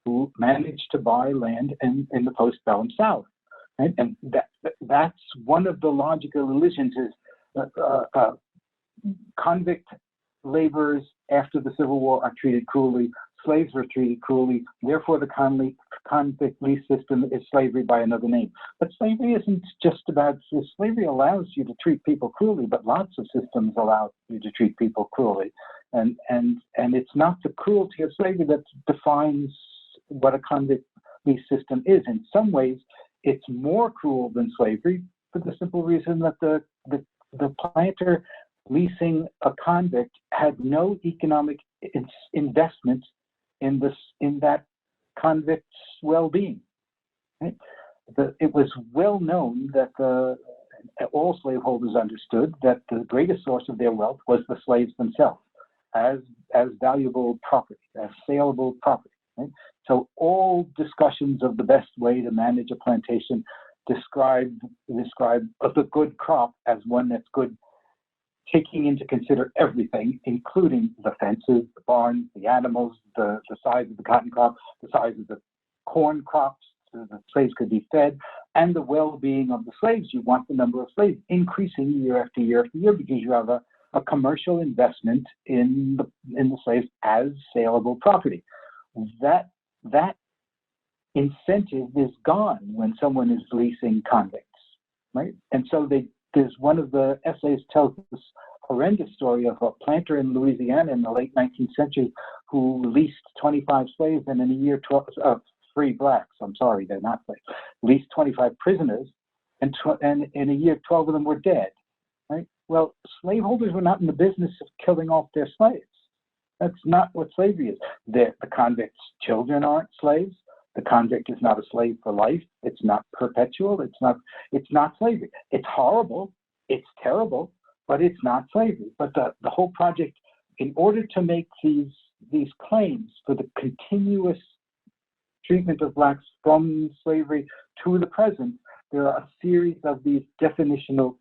who managed to buy land in the postbellum South. Right? And that's one of the logical religions is convict laborers after the Civil War are treated cruelly, slaves were treated cruelly, therefore the convict lease system is slavery by another name. But slavery isn't just about, slavery allows you to treat people cruelly, but lots of systems allow you to treat people cruelly. And it's not the cruelty of slavery that defines what a convict lease system is. In some ways, it's more cruel than slavery for the simple reason that the planter leasing a convict had no economic investment in that convict's well-being. Right? It was well known that all slaveholders understood that the greatest source of their wealth was the slaves themselves, as valuable property, as saleable property. Right? So all discussions of the best way to manage a plantation describe the good crop as one that's good, taking into consider everything, including the fences, the barns, the animals, the size of the cotton crop, the size of the corn crops, so the slaves could be fed, and the well-being of the slaves. You want the number of slaves increasing year after year after year because you have a commercial investment in the slaves as saleable property. That incentive is gone when someone is leasing convicts, right? And so there's one of the essays tells this horrendous story of a planter in Louisiana in the late 19th century who leased 25 slaves and in a year, free blacks, I'm sorry, they're not slaves, leased 25 prisoners, and in a year, 12 of them were dead, right? Well, slaveholders were not in the business of killing off their slaves. That's not what slavery is. The convict's children aren't slaves. The convict is not a slave for life. It's not perpetual. It's not slavery. It's horrible. It's terrible, but it's not slavery. But the whole project, in order to make these claims for the continuous treatment of blacks from slavery to the present, there are a series of these definitional,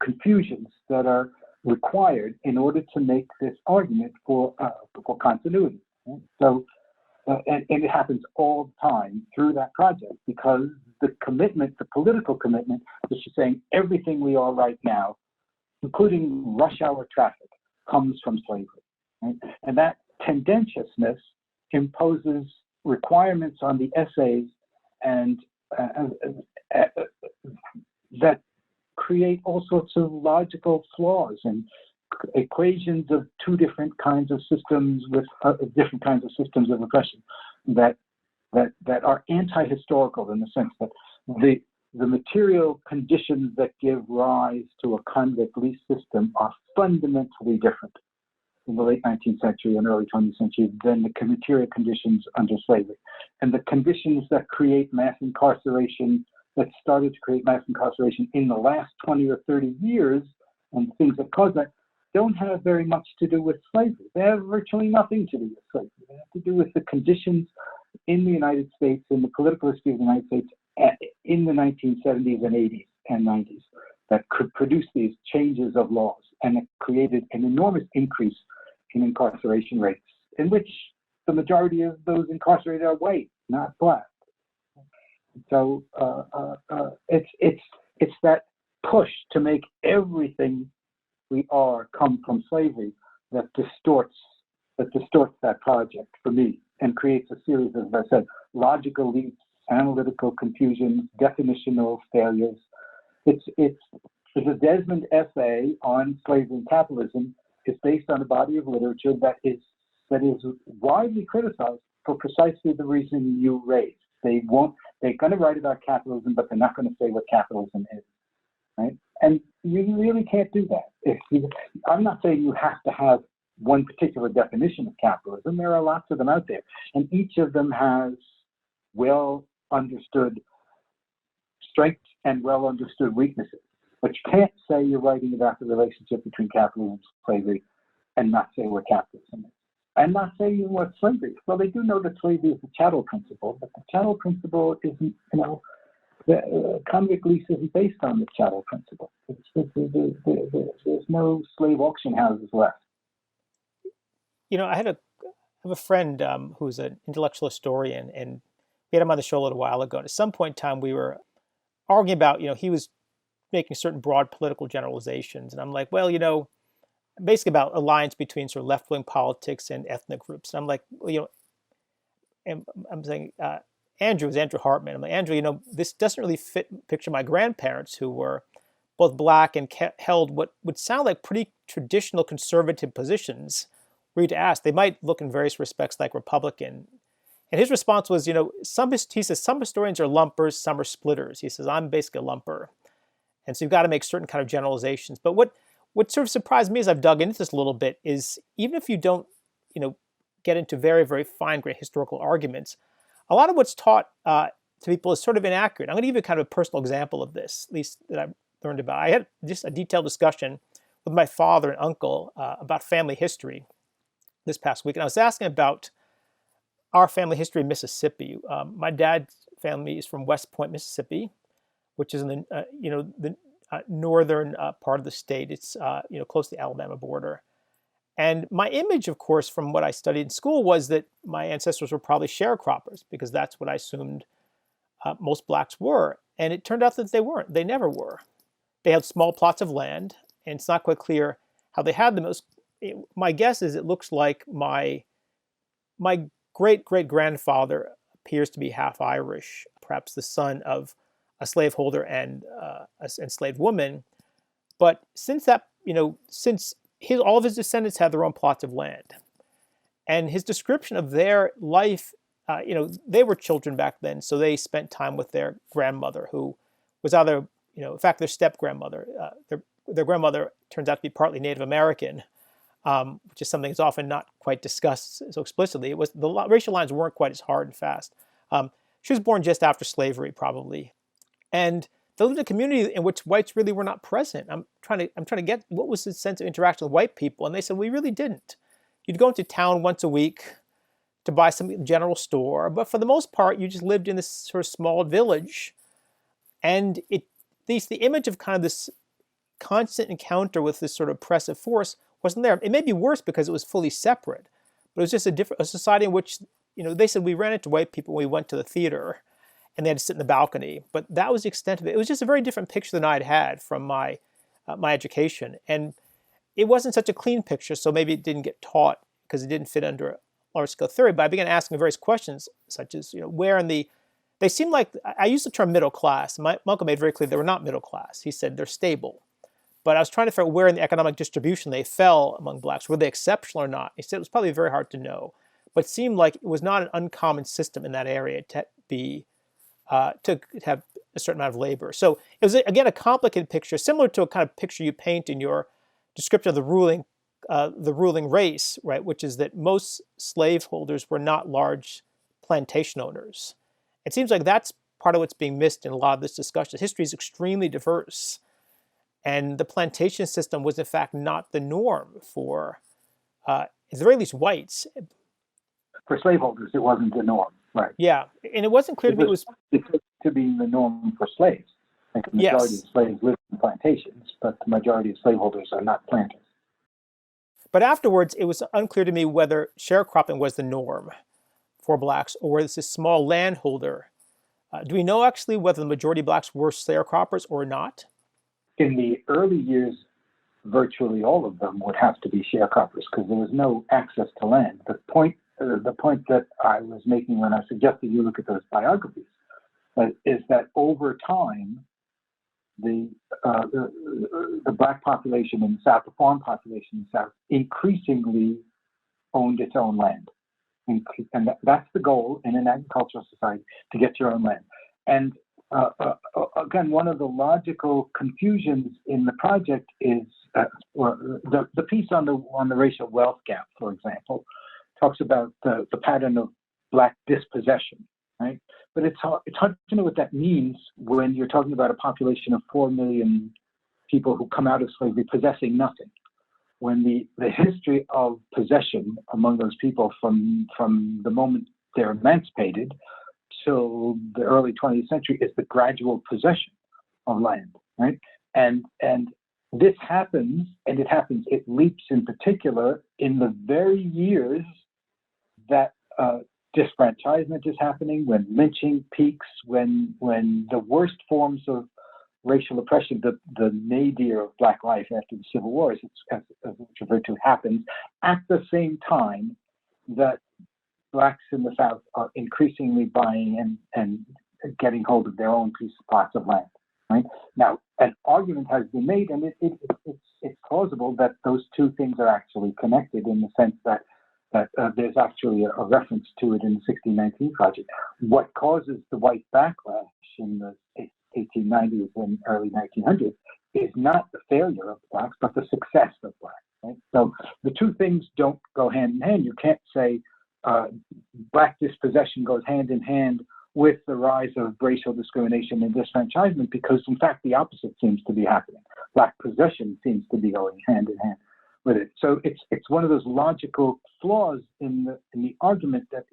confusions that are required in order to make this argument for continuity. Right? So. And it happens all the time through that project because the political commitment, is saying everything we are right now, including rush hour traffic, comes from slavery. Right? And that tendentiousness imposes requirements on the essays and that create all sorts of logical flaws and equations of two different kinds of systems with different kinds of systems of oppression that are anti-historical in the sense that the material conditions that give rise to a convict lease system are fundamentally different in the late 19th century and early 20th century than the material conditions under slavery. And the conditions that create mass incarceration, that started to create mass incarceration in the last 20 or 30 years, and things that cause that, don't have very much to do with slavery. They have virtually nothing to do with slavery. They have to do with the conditions in the United States, in the political history of the United States in the 1970s and 80s and 90s that could produce these changes of laws, and it created an enormous increase in incarceration rates, in which the majority of those incarcerated are white, not black. So it's that push to make everything we are come from slavery that distorts that project for me and creates a series of, as I said, logical leaps, analytical confusions, definitional failures. It's a Desmond essay on slavery and capitalism. It's based on a body of literature that is widely criticized for precisely the reason you raised. They're going to write about capitalism, but they're not going to say what capitalism is. Right? And you really can't do that. I'm not saying you have to have one particular definition of capitalism. There are lots of them out there. And each of them has well understood strengths and well understood weaknesses. But you can't say you're writing about the relationship between capitalism and slavery and not say what capitalism is. And not saying what slavery is. Well, they do know that slavery is the chattel principle, but the chattel principle isn't, the convict lease isn't based on the chattel principle. There's no slave auction houses left. I had have a friend who's an intellectual historian, and we had him on the show a little while ago. And at some point in time, we were arguing about, he was making certain broad political generalizations. And I'm like, well, basically about alliance between sort of left-wing politics and ethnic groups. And I'm like, well, and I'm saying, Andrew Hartman. I'm like, Andrew, this doesn't really picture my grandparents, who were both Black and held what would sound like pretty traditional conservative positions. Were you to ask, they might look in various respects like Republican. And his response was, he says, some historians are lumpers, some are splitters. He says, I'm basically a lumper. And so you've got to make certain kind of generalizations. But what sort of surprised me as I've dug into this a little bit is, even if you don't, get into very, very fine-grained historical arguments, a lot of what's taught to people is sort of inaccurate. I'm going to give you kind of a personal example of this, at least that I've learned about. I had just a detailed discussion with my father and uncle about family history this past week. And I was asking about our family history in Mississippi. My dad's family is from West Point, Mississippi, which is in the northern part of the state. It's close to the Alabama border. And my image, of course, from what I studied in school was that my ancestors were probably sharecroppers, because that's what I assumed most Blacks were. And it turned out that they weren't. They never were. They had small plots of land, and it's not quite clear how they had them. My guess is it looks like my great-great-grandfather appears to be half Irish, perhaps the son of a slaveholder and an enslaved woman. But since all of his descendants had their own plots of land, and his description of their life, they were children back then, so they spent time with their grandmother, who was either, in fact, their step-grandmother. Their grandmother turns out to be partly Native American, which is something that's often not quite discussed so explicitly. The racial lines weren't quite as hard and fast. She was born just after slavery, probably, and they lived in a community in which whites really were not present. I'm trying to get what was the sense of interaction with white people, and they said we really didn't. You'd go into town once a week to buy something at the general store, but for the most part, you just lived in this sort of small village, and the image of kind of this constant encounter with this sort of oppressive force wasn't there. It may be worse because it was fully separate, but it was just a society in which, they said we ran into white people when we went to the theater, and they had to sit in the balcony. But that was the extent of it. It was just a very different picture than I'd had from my education. And it wasn't such a clean picture, so maybe it didn't get taught because it didn't fit under large-scale theory. But I began asking various questions, such as, they seemed like, I used the term middle class. My uncle made very clear they were not middle class. He said they're stable. But I was trying to figure out where in the economic distribution they fell among Blacks. Were they exceptional or not? He said it was probably very hard to know. But it seemed like it was not an uncommon system in that area to have a certain amount of labor. So it was, again, a complicated picture, similar to a kind of picture you paint in your description of the ruling race, right? Which is that most slaveholders were not large plantation owners. It seems like that's part of what's being missed in a lot of this discussion. History is extremely diverse, and the plantation system was, in fact, not the norm for, at the very least, whites. For slaveholders, it wasn't the norm. Right. Yeah, and it wasn't clear to me it was to be the norm for slaves. Like the majority of slaves live in plantations, but the majority of slaveholders are not planters. But afterwards, it was unclear to me whether sharecropping was the norm for Blacks or whether this small landholder. Do we know actually whether the majority of Blacks were sharecroppers or not? In the early years, virtually all of them would have to be sharecroppers because there was no access to land. The point that I was making when I suggested you look at those biographies is that over time, the Black population in the South, the farm population in the South, increasingly owned its own land. And that's the goal in an agricultural society, to get your own land. And again, one of the logical confusions in the project is the piece on the racial wealth gap, for example, talks about the pattern of Black dispossession, right? But it's hard to know what that means when you're talking about a population of 4 million people who come out of slavery possessing nothing. When the history of possession among those people from the moment they're emancipated till the early 20th century is the gradual possession of land, right? And this happens, and it leaps in particular in the very years that disfranchisement is happening, when lynching peaks, when the worst forms of racial oppression, the nadir of Black life after the Civil War, as it's referred to, happens at the same time that Blacks in the South are increasingly buying and getting hold of their own plots of land. Right now, an argument has been made, and it's plausible that those two things are actually connected in the sense that there's actually a reference to it in the 1619 Project. What causes the white backlash in the 1890s and early 1900s is not the failure of Blacks, but the success of Blacks. Right? So the two things don't go hand in hand. You can't say Black dispossession goes hand in hand with the rise of racial discrimination and disfranchisement, because in fact the opposite seems to be happening. Black possession seems to be going hand in hand with it. So it's one of those logical flaws in the argument that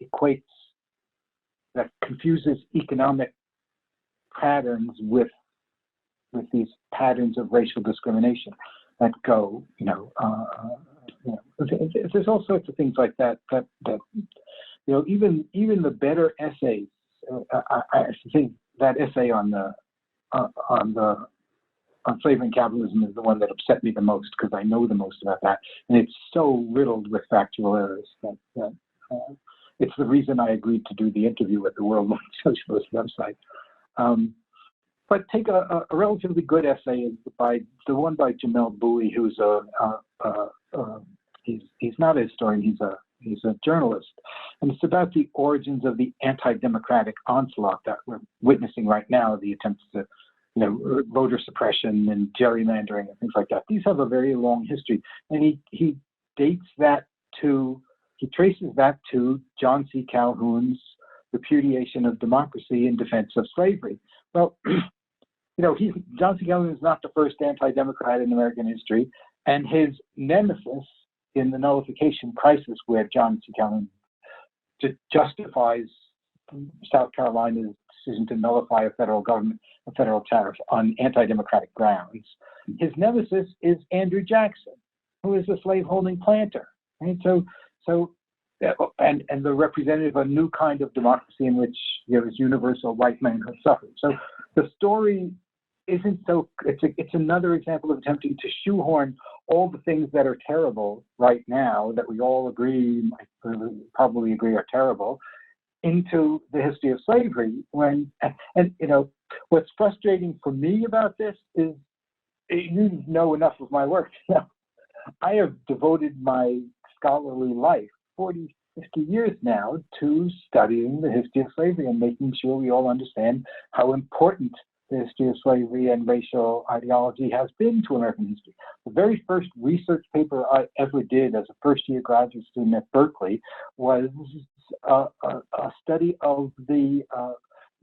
confuses economic patterns with these patterns of racial discrimination that go, there's all sorts of things like that even the better essays. I think that essay on slavery and capitalism is the one that upset me the most, because I know the most about that, and it's so riddled with factual errors that it's the reason I agreed to do the interview at the Worldwide Socialist website. But take a relatively good essay by the one by Jamel Bowie, who's he's not a historian, he's a journalist, and it's about the origins of the anti-democratic onslaught that we're witnessing right now, the attempts to, voter suppression and gerrymandering and things like that. These have a very long history, and he traces that to John C. Calhoun's repudiation of democracy in defense of slavery. Well, John C. Calhoun is not the first anti-democrat in American history, and his nemesis in the nullification crisis, where John C. Calhoun justifies South Carolina's decision to nullify a federal tariff on anti-democratic grounds, his nemesis is Andrew Jackson, who is a slaveholding planter. Right? And the representative of a new kind of democracy in which there is universal white manhood suffrage. So the story isn't so. It's another example of attempting to shoehorn all the things that are terrible right now, that we all probably agree are terrible, into the history of slavery. What's frustrating for me about this is, you know enough of my work. I have devoted my scholarly life, 40, 50 years now, to studying the history of slavery and making sure we all understand how important the history of slavery and racial ideology has been to American history. The very first research paper I ever did as a first-year graduate student at Berkeley was a study of the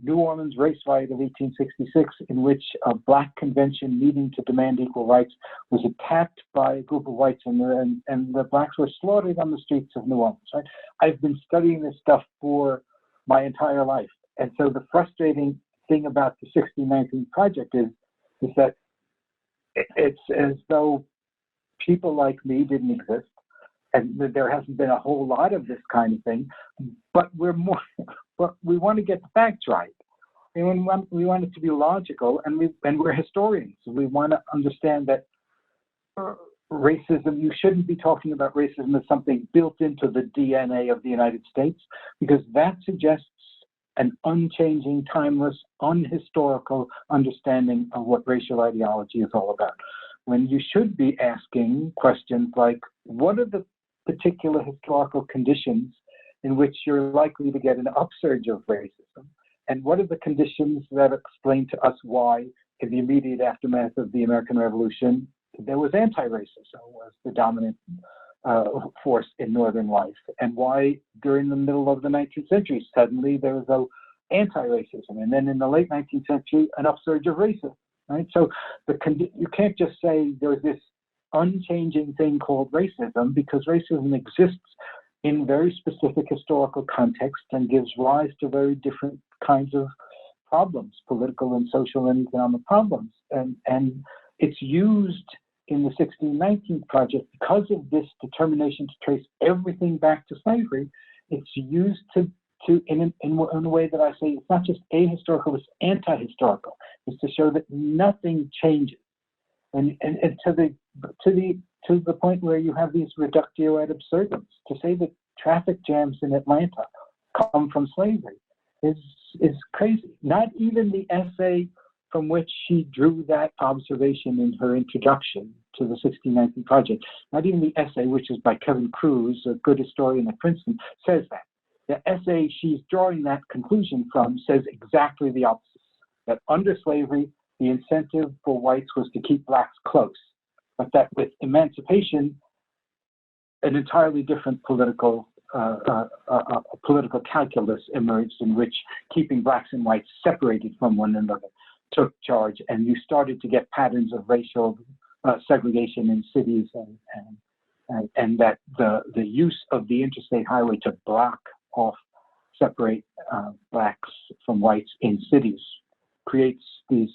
New Orleans race riot of 1866, in which a Black convention meeting to demand equal rights was attacked by a group of whites, and the Blacks were slaughtered on the streets of New Orleans. Right? I've been studying this stuff for my entire life, and so the frustrating thing about the 1619 Project is that it's as though people like me didn't exist, and there hasn't been a whole lot of this kind of thing, but we want to get the facts right. And we want it to be logical, and we're historians. So we want to understand that racism, you shouldn't be talking about racism as something built into the DNA of the United States, because that suggests an unchanging, timeless, unhistorical understanding of what racial ideology is all about. When you should be asking questions like, what are the particular historical conditions in which you're likely to get an upsurge of racism? And what are the conditions that explain to us why, in the immediate aftermath of the American Revolution, there was anti-racism was the dominant force in Northern life, and why during the middle of the 19th century, suddenly there was anti-racism, and then in the late 19th century, an upsurge of racism, right? So you can't just say there's this unchanging thing called racism, because racism exists in very specific historical context and gives rise to very different kinds of problems, political and social and economic problems. And it's used in the 1619 Project because of this determination to trace everything back to slavery. it's used in a way that I say it's not just ahistorical, it's anti-historical. It's to show that nothing changes, and to the point where you have these reductio ad absurdum. To say that traffic jams in Atlanta come from slavery is crazy. Not even the essay from which she drew that observation in her introduction to the 1619 Project, not even the essay, which is by Kevin Cruz, a good historian at Princeton, says that. The essay she's drawing that conclusion from says exactly the opposite, that under slavery, the incentive for whites was to keep blacks close, but that with emancipation, an entirely different political calculus emerged in which keeping blacks and whites separated from one another took charge, and you started to get patterns of racial segregation in cities, and that the use of the interstate highway to block off, separate blacks from whites in cities creates these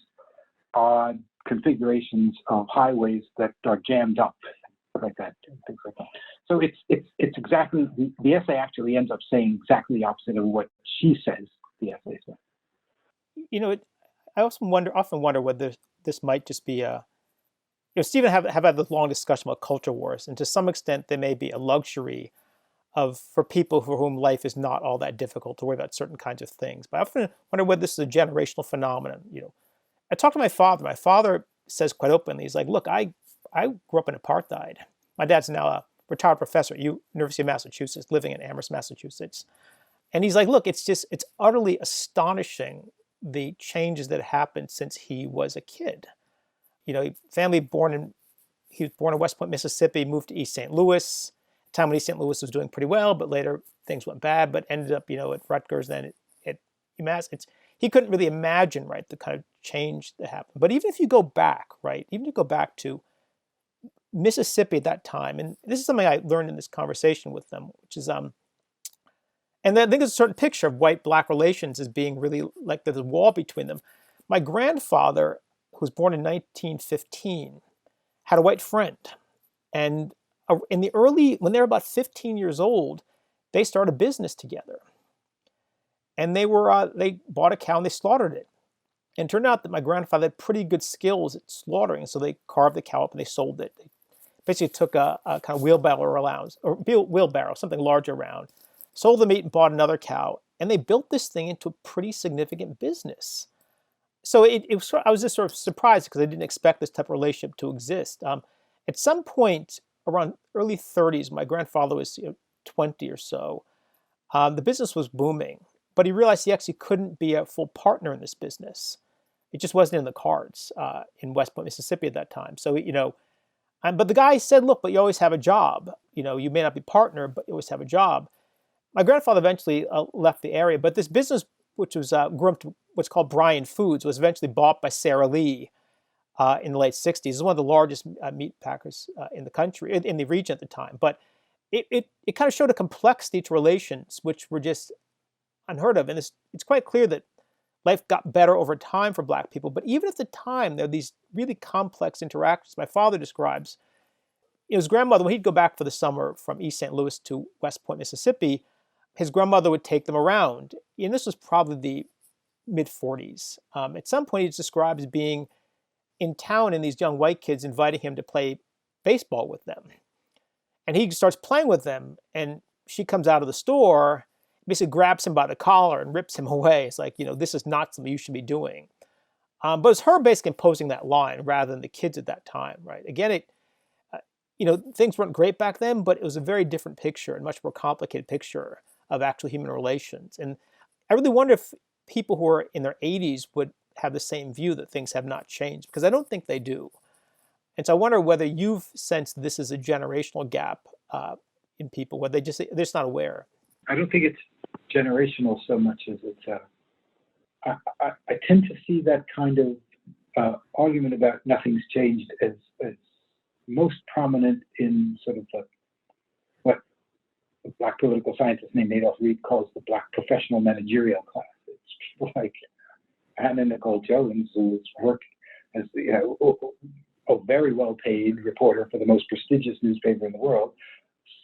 odd configurations of highways that are jammed up like that, and things like that. So it's exactly, the essay actually ends up saying exactly the opposite of what she says the essay says. You know, I often wonder whether this might just be Stephen have had this long discussion about culture wars, and to some extent there may be a luxury for people for whom life is not all that difficult to worry about certain kinds of things. But I often wonder whether this is a generational phenomenon. I talked to my father. My father says quite openly, he's like, look, I grew up in apartheid. My dad's now a retired professor at University of Massachusetts, living in Amherst, Massachusetts. And he's like, look, it's utterly astonishing the changes that happened since he was a kid. He was born in West Point, Mississippi, moved to East St. Louis, a time when East St. Louis was doing pretty well, but later things went bad, but ended up, at Rutgers, then at UMass. He couldn't really imagine, right, the kind of change that happened. But even if you go back, right, even if you go back to Mississippi at that time, and this is something I learned in this conversation with them, which is, and I think there's a certain picture of white-black relations as being really like there's a wall between them. My grandfather, who was born in 1915, had a white friend. And in the when they were about 15 years old, they started a business together. And they bought a cow and they slaughtered it. And it turned out that my grandfather had pretty good skills at slaughtering. So they carved the cow up and they sold it. They basically took a kind of wheelbarrow, something larger around, sold the meat and bought another cow. And they built this thing into a pretty significant business. So I was just sort of surprised because I didn't expect this type of relationship to exist. At some point around early 30s, my grandfather was 20 or so. The business was booming, but he realized he actually couldn't be a full partner in this business. It just wasn't in the cards in West Point, Mississippi at that time. So, but the guy said, look, but you always have a job. You may not be partner, but you always have a job. My grandfather eventually left the area, but this business, which was grew up to what's called Bryan Foods, was eventually bought by Sara Lee in the late 60s. It was one of the largest meat packers in the country, in the region at the time. But it kind of showed a complexity to relations which were just unheard of. And it's quite clear that life got better over time for Black people. But even at the time, there are these really complex interactions. My father describes his grandmother, when he'd go back for the summer from East St. Louis to West Point, Mississippi, his grandmother would take them around. And this was probably the mid-40s. At some point, he describes being in town and these young white kids inviting him to play baseball with them. And he starts playing with them, and she comes out of the store, basically grabs him by the collar and rips him away. It's like, this is not something you should be doing. But it's her basically imposing that line rather than the kids at that time, right? Again, things weren't great back then, but it was a very different picture, and much more complicated picture of actual human relations. And I really wonder if people who are in their 80s would have the same view that things have not changed, because I don't think they do. And so I wonder whether you've sensed this is a generational gap in people, where they're just not aware. I don't think it's generational so much as it's. I tend to see that kind of argument about nothing's changed as most prominent in sort of what the Black political scientist named Adolph Reed calls the Black professional managerial class. It's like Hannah Nicole Jones, who's worked as a very well-paid reporter for the most prestigious newspaper in the world,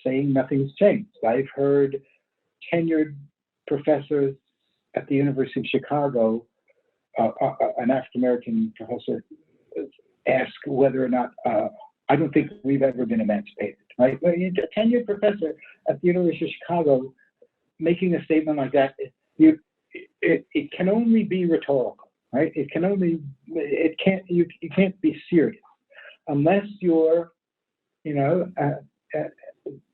saying nothing's changed. I've heard tenured professors at the University of Chicago, an African-American professor, ask whether or not, I don't think we've ever been emancipated, right? A tenured professor at the University of Chicago making a statement like that, it can only be rhetorical, right? You can't be serious unless you're,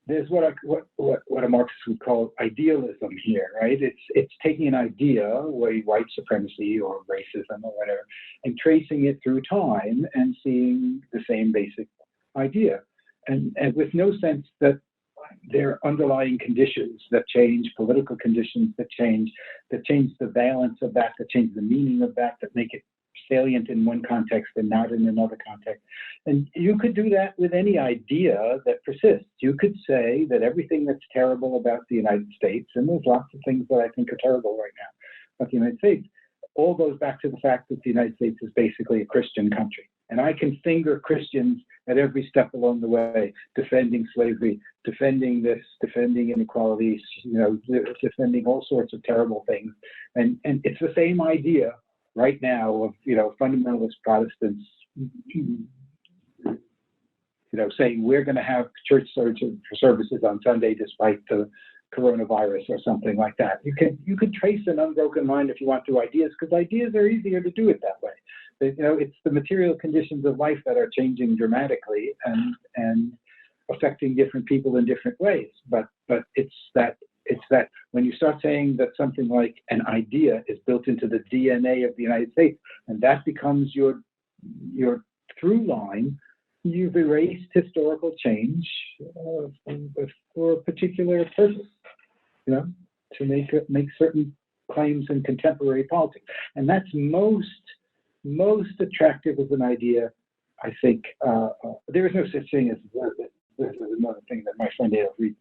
there's what a Marxist would call idealism here, right? It's taking an idea, white supremacy or racism or whatever, and tracing it through time and seeing the same basic idea, and with no sense that there are underlying conditions that change, political conditions that change the valence of that change the meaning of that make it salient in one context and not in another context. And you could do that with any idea that persists. You could say that everything that's terrible about the United States, and there's lots of things that I think are terrible right now about the United States, all goes back to the fact that the United States is basically a Christian country. And I can finger Christians at every step along the way, defending slavery, defending this, defending inequality, defending all sorts of terrible things. And it's the same idea right now of, fundamentalist Protestants, saying we're going to have church services on Sunday despite the coronavirus or something like that. You could trace an unbroken line if you want to ideas, because ideas are easier to do it that way. It's the material conditions of life that are changing dramatically and affecting different people in different ways. But it's that when you start saying that something like an idea is built into the DNA of the United States, and that becomes your through line, you've erased historical change for a particular purpose, to make certain claims in contemporary politics. And that's most attractive as an idea, I think. There is no such thing as, this is another thing that my friend Dale Reed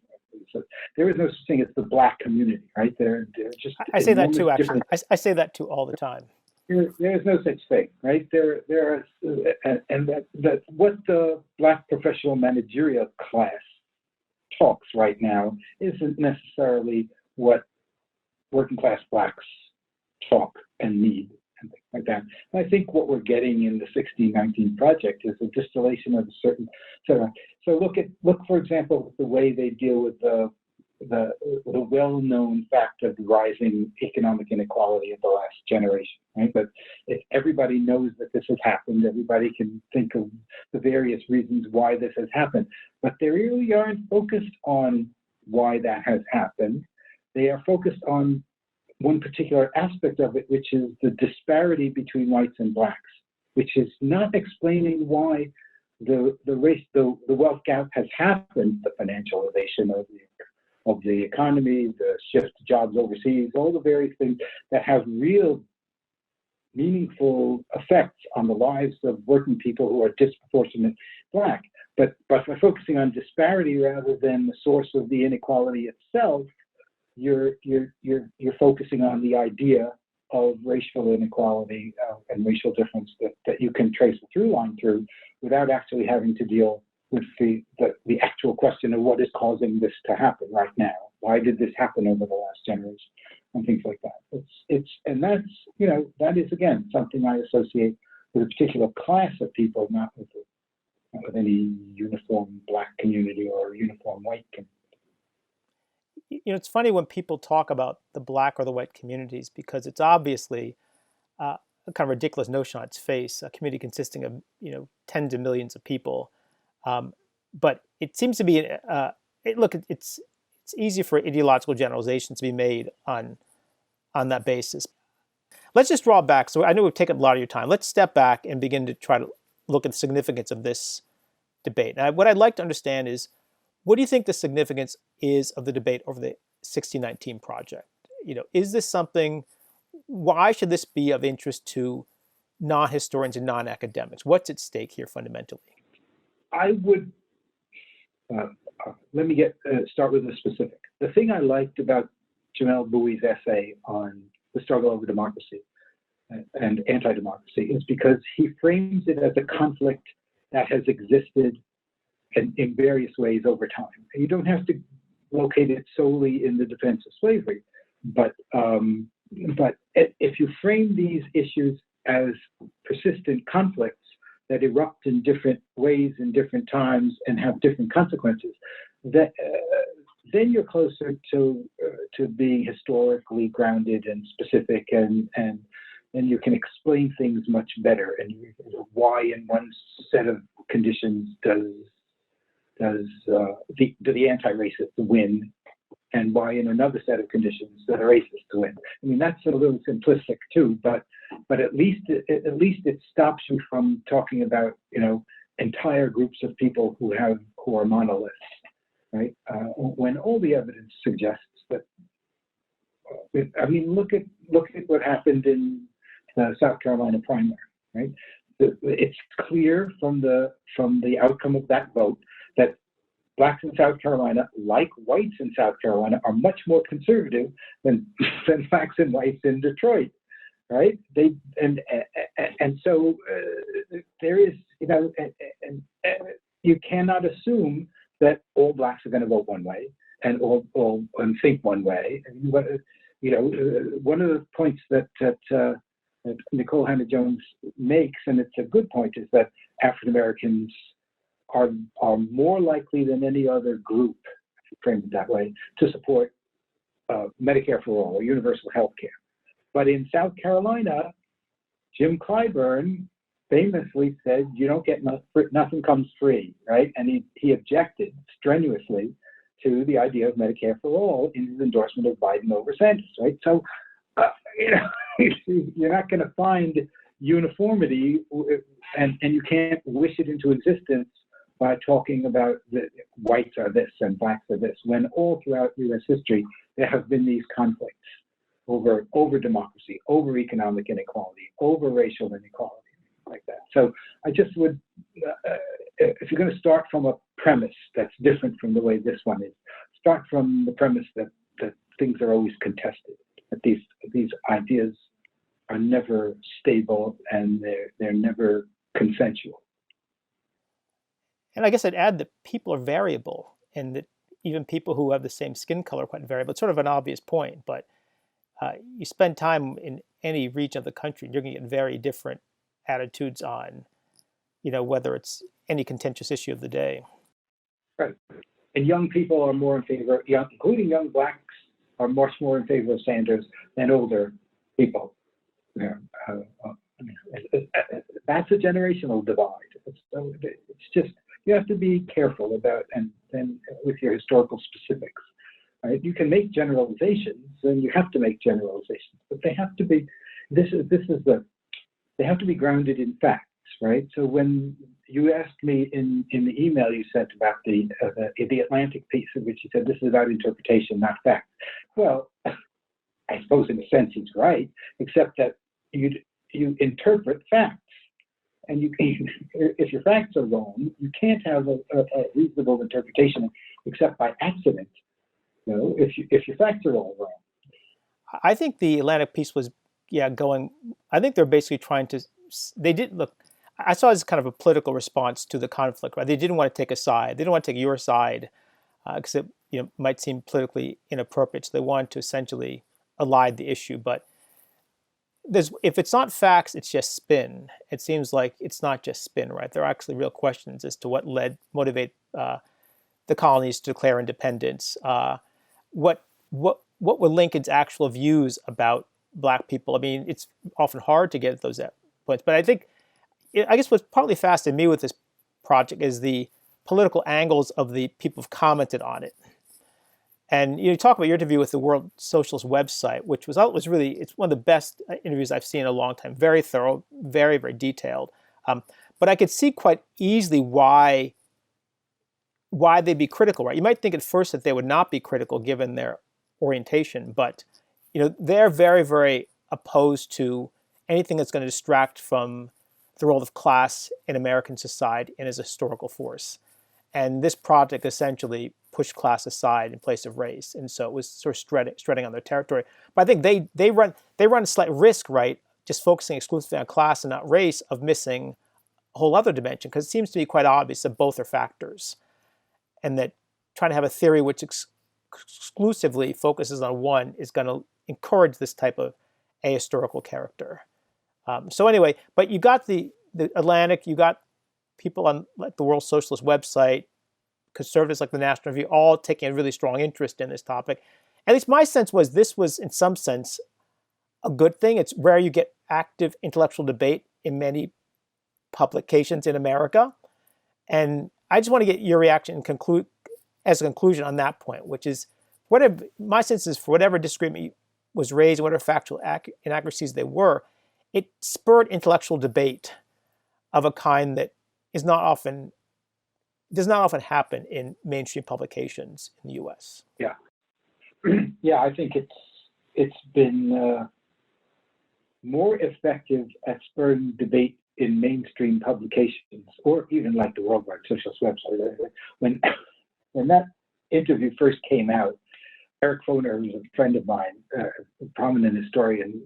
says, there is no such thing as the Black community, right? They're just. I say that too, actually. I say that too all the time. There is no such thing, right? And that what the Black professional managerial class talks right now isn't necessarily what working class Blacks talk and need and things like that. And I think what we're getting in the 1619 project is a distillation of a certain. So look for example at the way they deal with the well-known fact of the rising economic inequality of the last generation, right? But if everybody knows that this has happened, everybody can think of the various reasons why this has happened, but they really aren't focused on why that has happened. They are focused on one particular aspect of it, which is the disparity between whites and Blacks, which is not explaining why the wealth gap has happened, the financialization of the economy, the shift to jobs overseas, all the various things that have real meaningful effects on the lives of working people who are disproportionately Black. But by focusing on disparity rather than the source of the inequality itself, you're focusing on the idea of racial inequality and racial difference that you can trace a through line through without actually having to deal with the actual question of what is causing this to happen right now. Why did this happen over the last generation and things like that? That is again something I associate with a particular class of people, not with any uniform Black community or uniform white community. It's funny when people talk about the Black or the white communities, because it's obviously a kind of ridiculous notion on its face, a community consisting of tens of millions of people. But it seems to be it's easy for ideological generalizations to be made on that basis. Let's just draw back. So I know we've taken a lot of your time. Let's step back and begin to try to look at the significance of this debate. Now, what I'd like to understand is, what do you think the significance is of the debate over the 1619 project? Is this something? Why should this be of interest to non-historians and non-academics? What's at stake here fundamentally? I would let me start with the specific. The thing I liked about Jamel Bouie's essay on the struggle over democracy and anti-democracy is because he frames it as a conflict that has existed in various ways over time. You don't have to located solely in the defense of slavery. But if you frame these issues as persistent conflicts that erupt in different ways in different times and have different consequences, that then you're closer to being historically grounded and specific, and you can explain things much better. And why in one set of conditions do the anti-racists win, and why in another set of conditions do the racists win? I mean, that's a little simplistic too, but at least it stops you from talking about entire groups of people who are monoliths, right? When all the evidence suggests that. I mean, look at what happened in the South Carolina primary, right? It's clear from the outcome of that vote that blacks in South Carolina, like whites in South Carolina, are much more conservative than blacks and whites in Detroit, right? So there is, you cannot assume that all blacks are going to vote one way and all think one way. One of the points that Nicole Hannah-Jones makes, and it's a good point, is that African Americans are more likely than any other group, if you frame it that way, to support Medicare for all or universal health care. But in South Carolina, Jim Clyburn famously said, "You don't get nothing comes free," right? And he objected strenuously to the idea of Medicare for all in his endorsement of Biden over Sanders, right? So, you're not going to find uniformity, and you can't wish it into existence by talking about whites are this and blacks are this, when all throughout U.S. history there have been these conflicts over democracy, over economic inequality, over racial inequality, like that. So I just would, if you're going to start from a premise that's different from the way this one is, start from the premise that things are always contested, that these ideas are never stable and they're never consensual. And I guess I'd add that people are variable, and that even people who have the same skin color are quite variable. It's sort of an obvious point, but you spend time in any region of the country, and you're going to get very different attitudes on, whether it's any contentious issue of the day. Right. And young people are more in favor, including young blacks, are much more in favor of Sanders than older people. That's a generational divide. It's just, you have to be careful about, and with your historical specifics, right? You can make generalizations, and you have to make generalizations, but they have to be, they have to be grounded in facts, right? So when you asked me in the email you sent about the Atlantic piece, in which you said this is about interpretation, not fact. Well, I suppose in a sense he's right, except that you interpret facts, and if your facts are wrong, you can't have a reasonable interpretation except by accident. If your facts are all wrong. I think the Atlantic piece was, I think they're basically trying to, I saw it as kind of a political response to the conflict, right? They didn't want to take a side. They didn't want to take your side because it might seem politically inappropriate. So they wanted to essentially elide the issue. But if it's not facts, it's just spin. It seems like it's not just spin, right? There are actually real questions as to what motivate the colonies to declare independence. What were Lincoln's actual views about Black people? I mean, it's often hard to get at those points, but I guess what's partly fascinating me with this project is the political angles of the people who've commented on it. And you talk about your interview with the World Socialist website, which was really, it's one of the best interviews I've seen in a long time. Very thorough, very, very detailed. But I could see quite easily why they'd be critical, right? You might think at first that they would not be critical given their orientation, but they're very, very opposed to anything that's going to distract from the role of class in American society and as a historical force. And this project essentially pushed class aside in place of race, and so it was sort of treading on their territory. But I think they run a slight risk, right, just focusing exclusively on class and not race, of missing a whole other dimension, because it seems to be quite obvious that both are factors, and that trying to have a theory which exclusively focuses on one is going to encourage this type of ahistorical character. So anyway, but you got the Atlantic, you got people on like the World Socialist website, conservatives like the National Review, all taking a really strong interest in this topic. At least my sense was this was, in some sense, a good thing. It's rare you get active intellectual debate in many publications in America. And I just want to get your reaction and as a conclusion on that point, which is, whatever my sense is, for whatever disagreement was raised, whatever factual inaccuracies they were, it spurred intellectual debate of a kind that does not often happen in mainstream publications in the U.S. Yeah, yeah, I think it's been more effective at spurring debate in mainstream publications, or even like the Worldwide Socialist website. When that interview first came out, Eric Foner, who's a friend of mine, a prominent historian,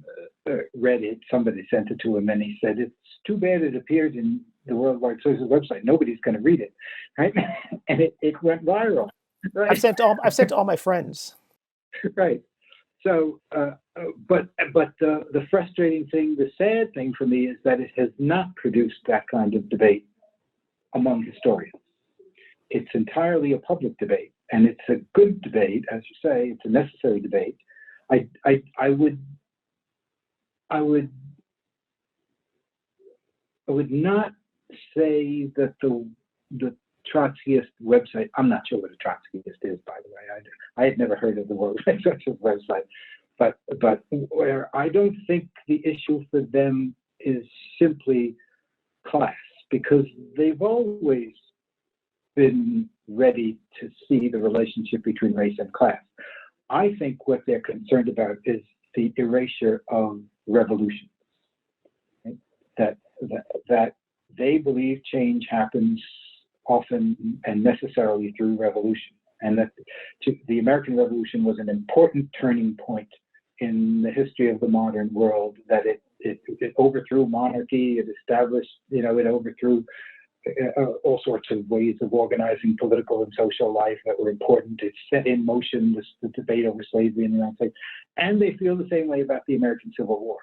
read it. Somebody sent it to him, and he said, "It's too bad it appeared in the Worldwide Socialist website. Nobody's going to read it," right? And it went viral. Right? I've sent to all my friends. Right. So, but the frustrating thing, the sad thing for me, is that it has not produced that kind of debate among historians. It's entirely a public debate. And it's a good debate, as you say. It's a necessary debate. I would not say that the Trotskyist website. I'm not sure what a Trotskyist is, by the way. I had never heard of the World Socialist website, but where I don't think the issue for them is simply class, because they've always been ready to see the relationship between race and class. I think what they're concerned about is the erasure of revolution. Right? That they believe change happens often and necessarily through revolution, and that the American Revolution was an important turning point in the history of the modern world. That it overthrew monarchy, it established, it overthrew all sorts of ways of organizing political and social life that were important. It set in motion the debate over slavery in the United States. And they feel the same way about the American Civil War,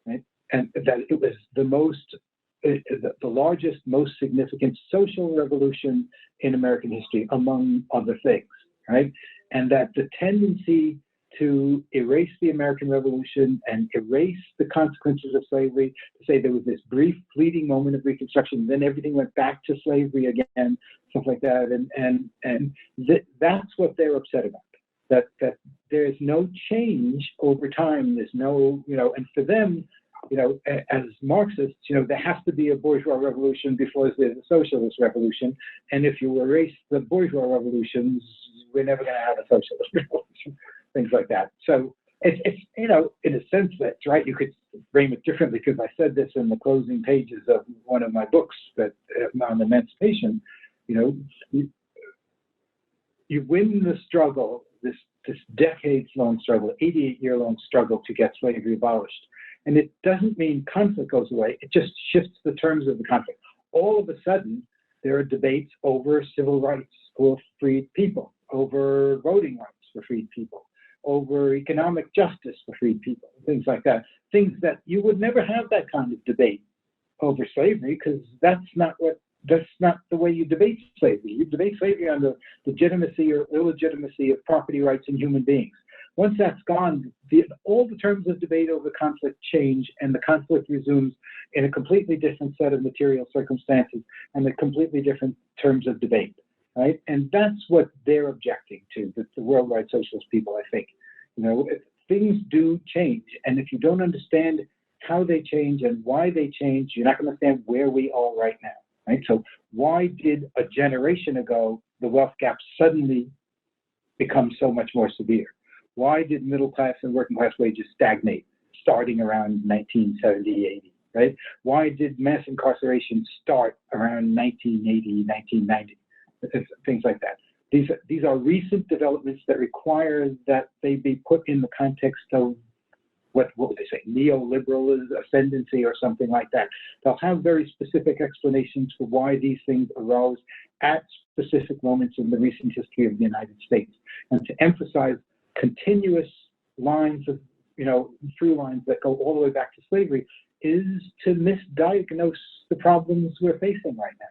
right? And that it was the largest, most significant social revolution in American history, among other things, right? And that the tendency to erase the American Revolution and erase the consequences of slavery, to say there was this brief, fleeting moment of Reconstruction, then everything went back to slavery again, stuff like that, and that's what they're upset about. That there is no change over time. There's no, and for them, as Marxists, there has to be a bourgeois revolution before there's a socialist revolution, and if you erase the bourgeois revolutions, we're never going to have a socialist revolution. Things like that. So it's in a sense that's right. You could frame it differently, because I said this in the closing pages of one of my books that on emancipation. You win the struggle, this decades-long struggle, 88-year-long struggle to get slavery abolished, and it doesn't mean conflict goes away. It just shifts the terms of the conflict. All of a sudden, there are debates over civil rights for freed people, over voting rights for freed people, over economic justice for freed people, things like that. Things that you would never have that kind of debate over slavery, because that's not the way you debate slavery. You debate slavery on the legitimacy or illegitimacy of property rights in human beings. Once that's gone, all the terms of debate over conflict change, and the conflict resumes in a completely different set of material circumstances and a completely different terms of debate. Right? And that's what they're objecting to, the worldwide socialist people, I think. Things do change. And if you don't understand how they change and why they change, you're not going to understand where we are right now. Right? So why did a generation ago the wealth gap suddenly become so much more severe? Why did middle class and working class wages stagnate starting around 1970, 80? Right? Why did mass incarceration start around 1980, 1990? Things like that. These are recent developments that require that they be put in the context of what would they say, neoliberal ascendancy or something like that. They'll have very specific explanations for why these things arose at specific moments in the recent history of the United States, and to emphasize continuous lines of, through lines that go all the way back to slavery is to misdiagnose the problems we're facing right now.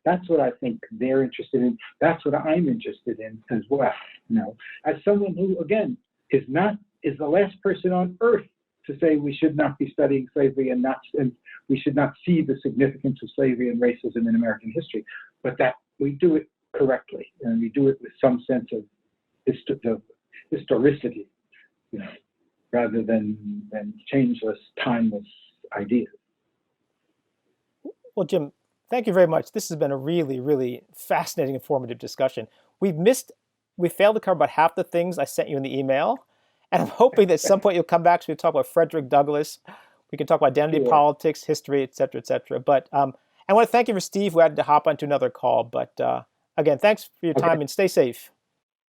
That's what I think they're interested in. That's what I'm interested in as well. As someone who, again, is the last person on earth to say we should not be studying slavery and we should not see the significance of slavery and racism in American history, but that we do it correctly and we do it with some sense of historicity, rather than changeless, timeless ideas. Well, Jim, thank you very much. This has been a really, really fascinating, informative discussion. We failed to cover about half the things I sent you in the email, and I'm hoping that at some point you'll come back so we can talk about Frederick Douglass. We can talk about identity politics, history, et cetera, et cetera. But I want to thank you for Steve, who had to hop onto another call. But again, thanks for your time and stay safe.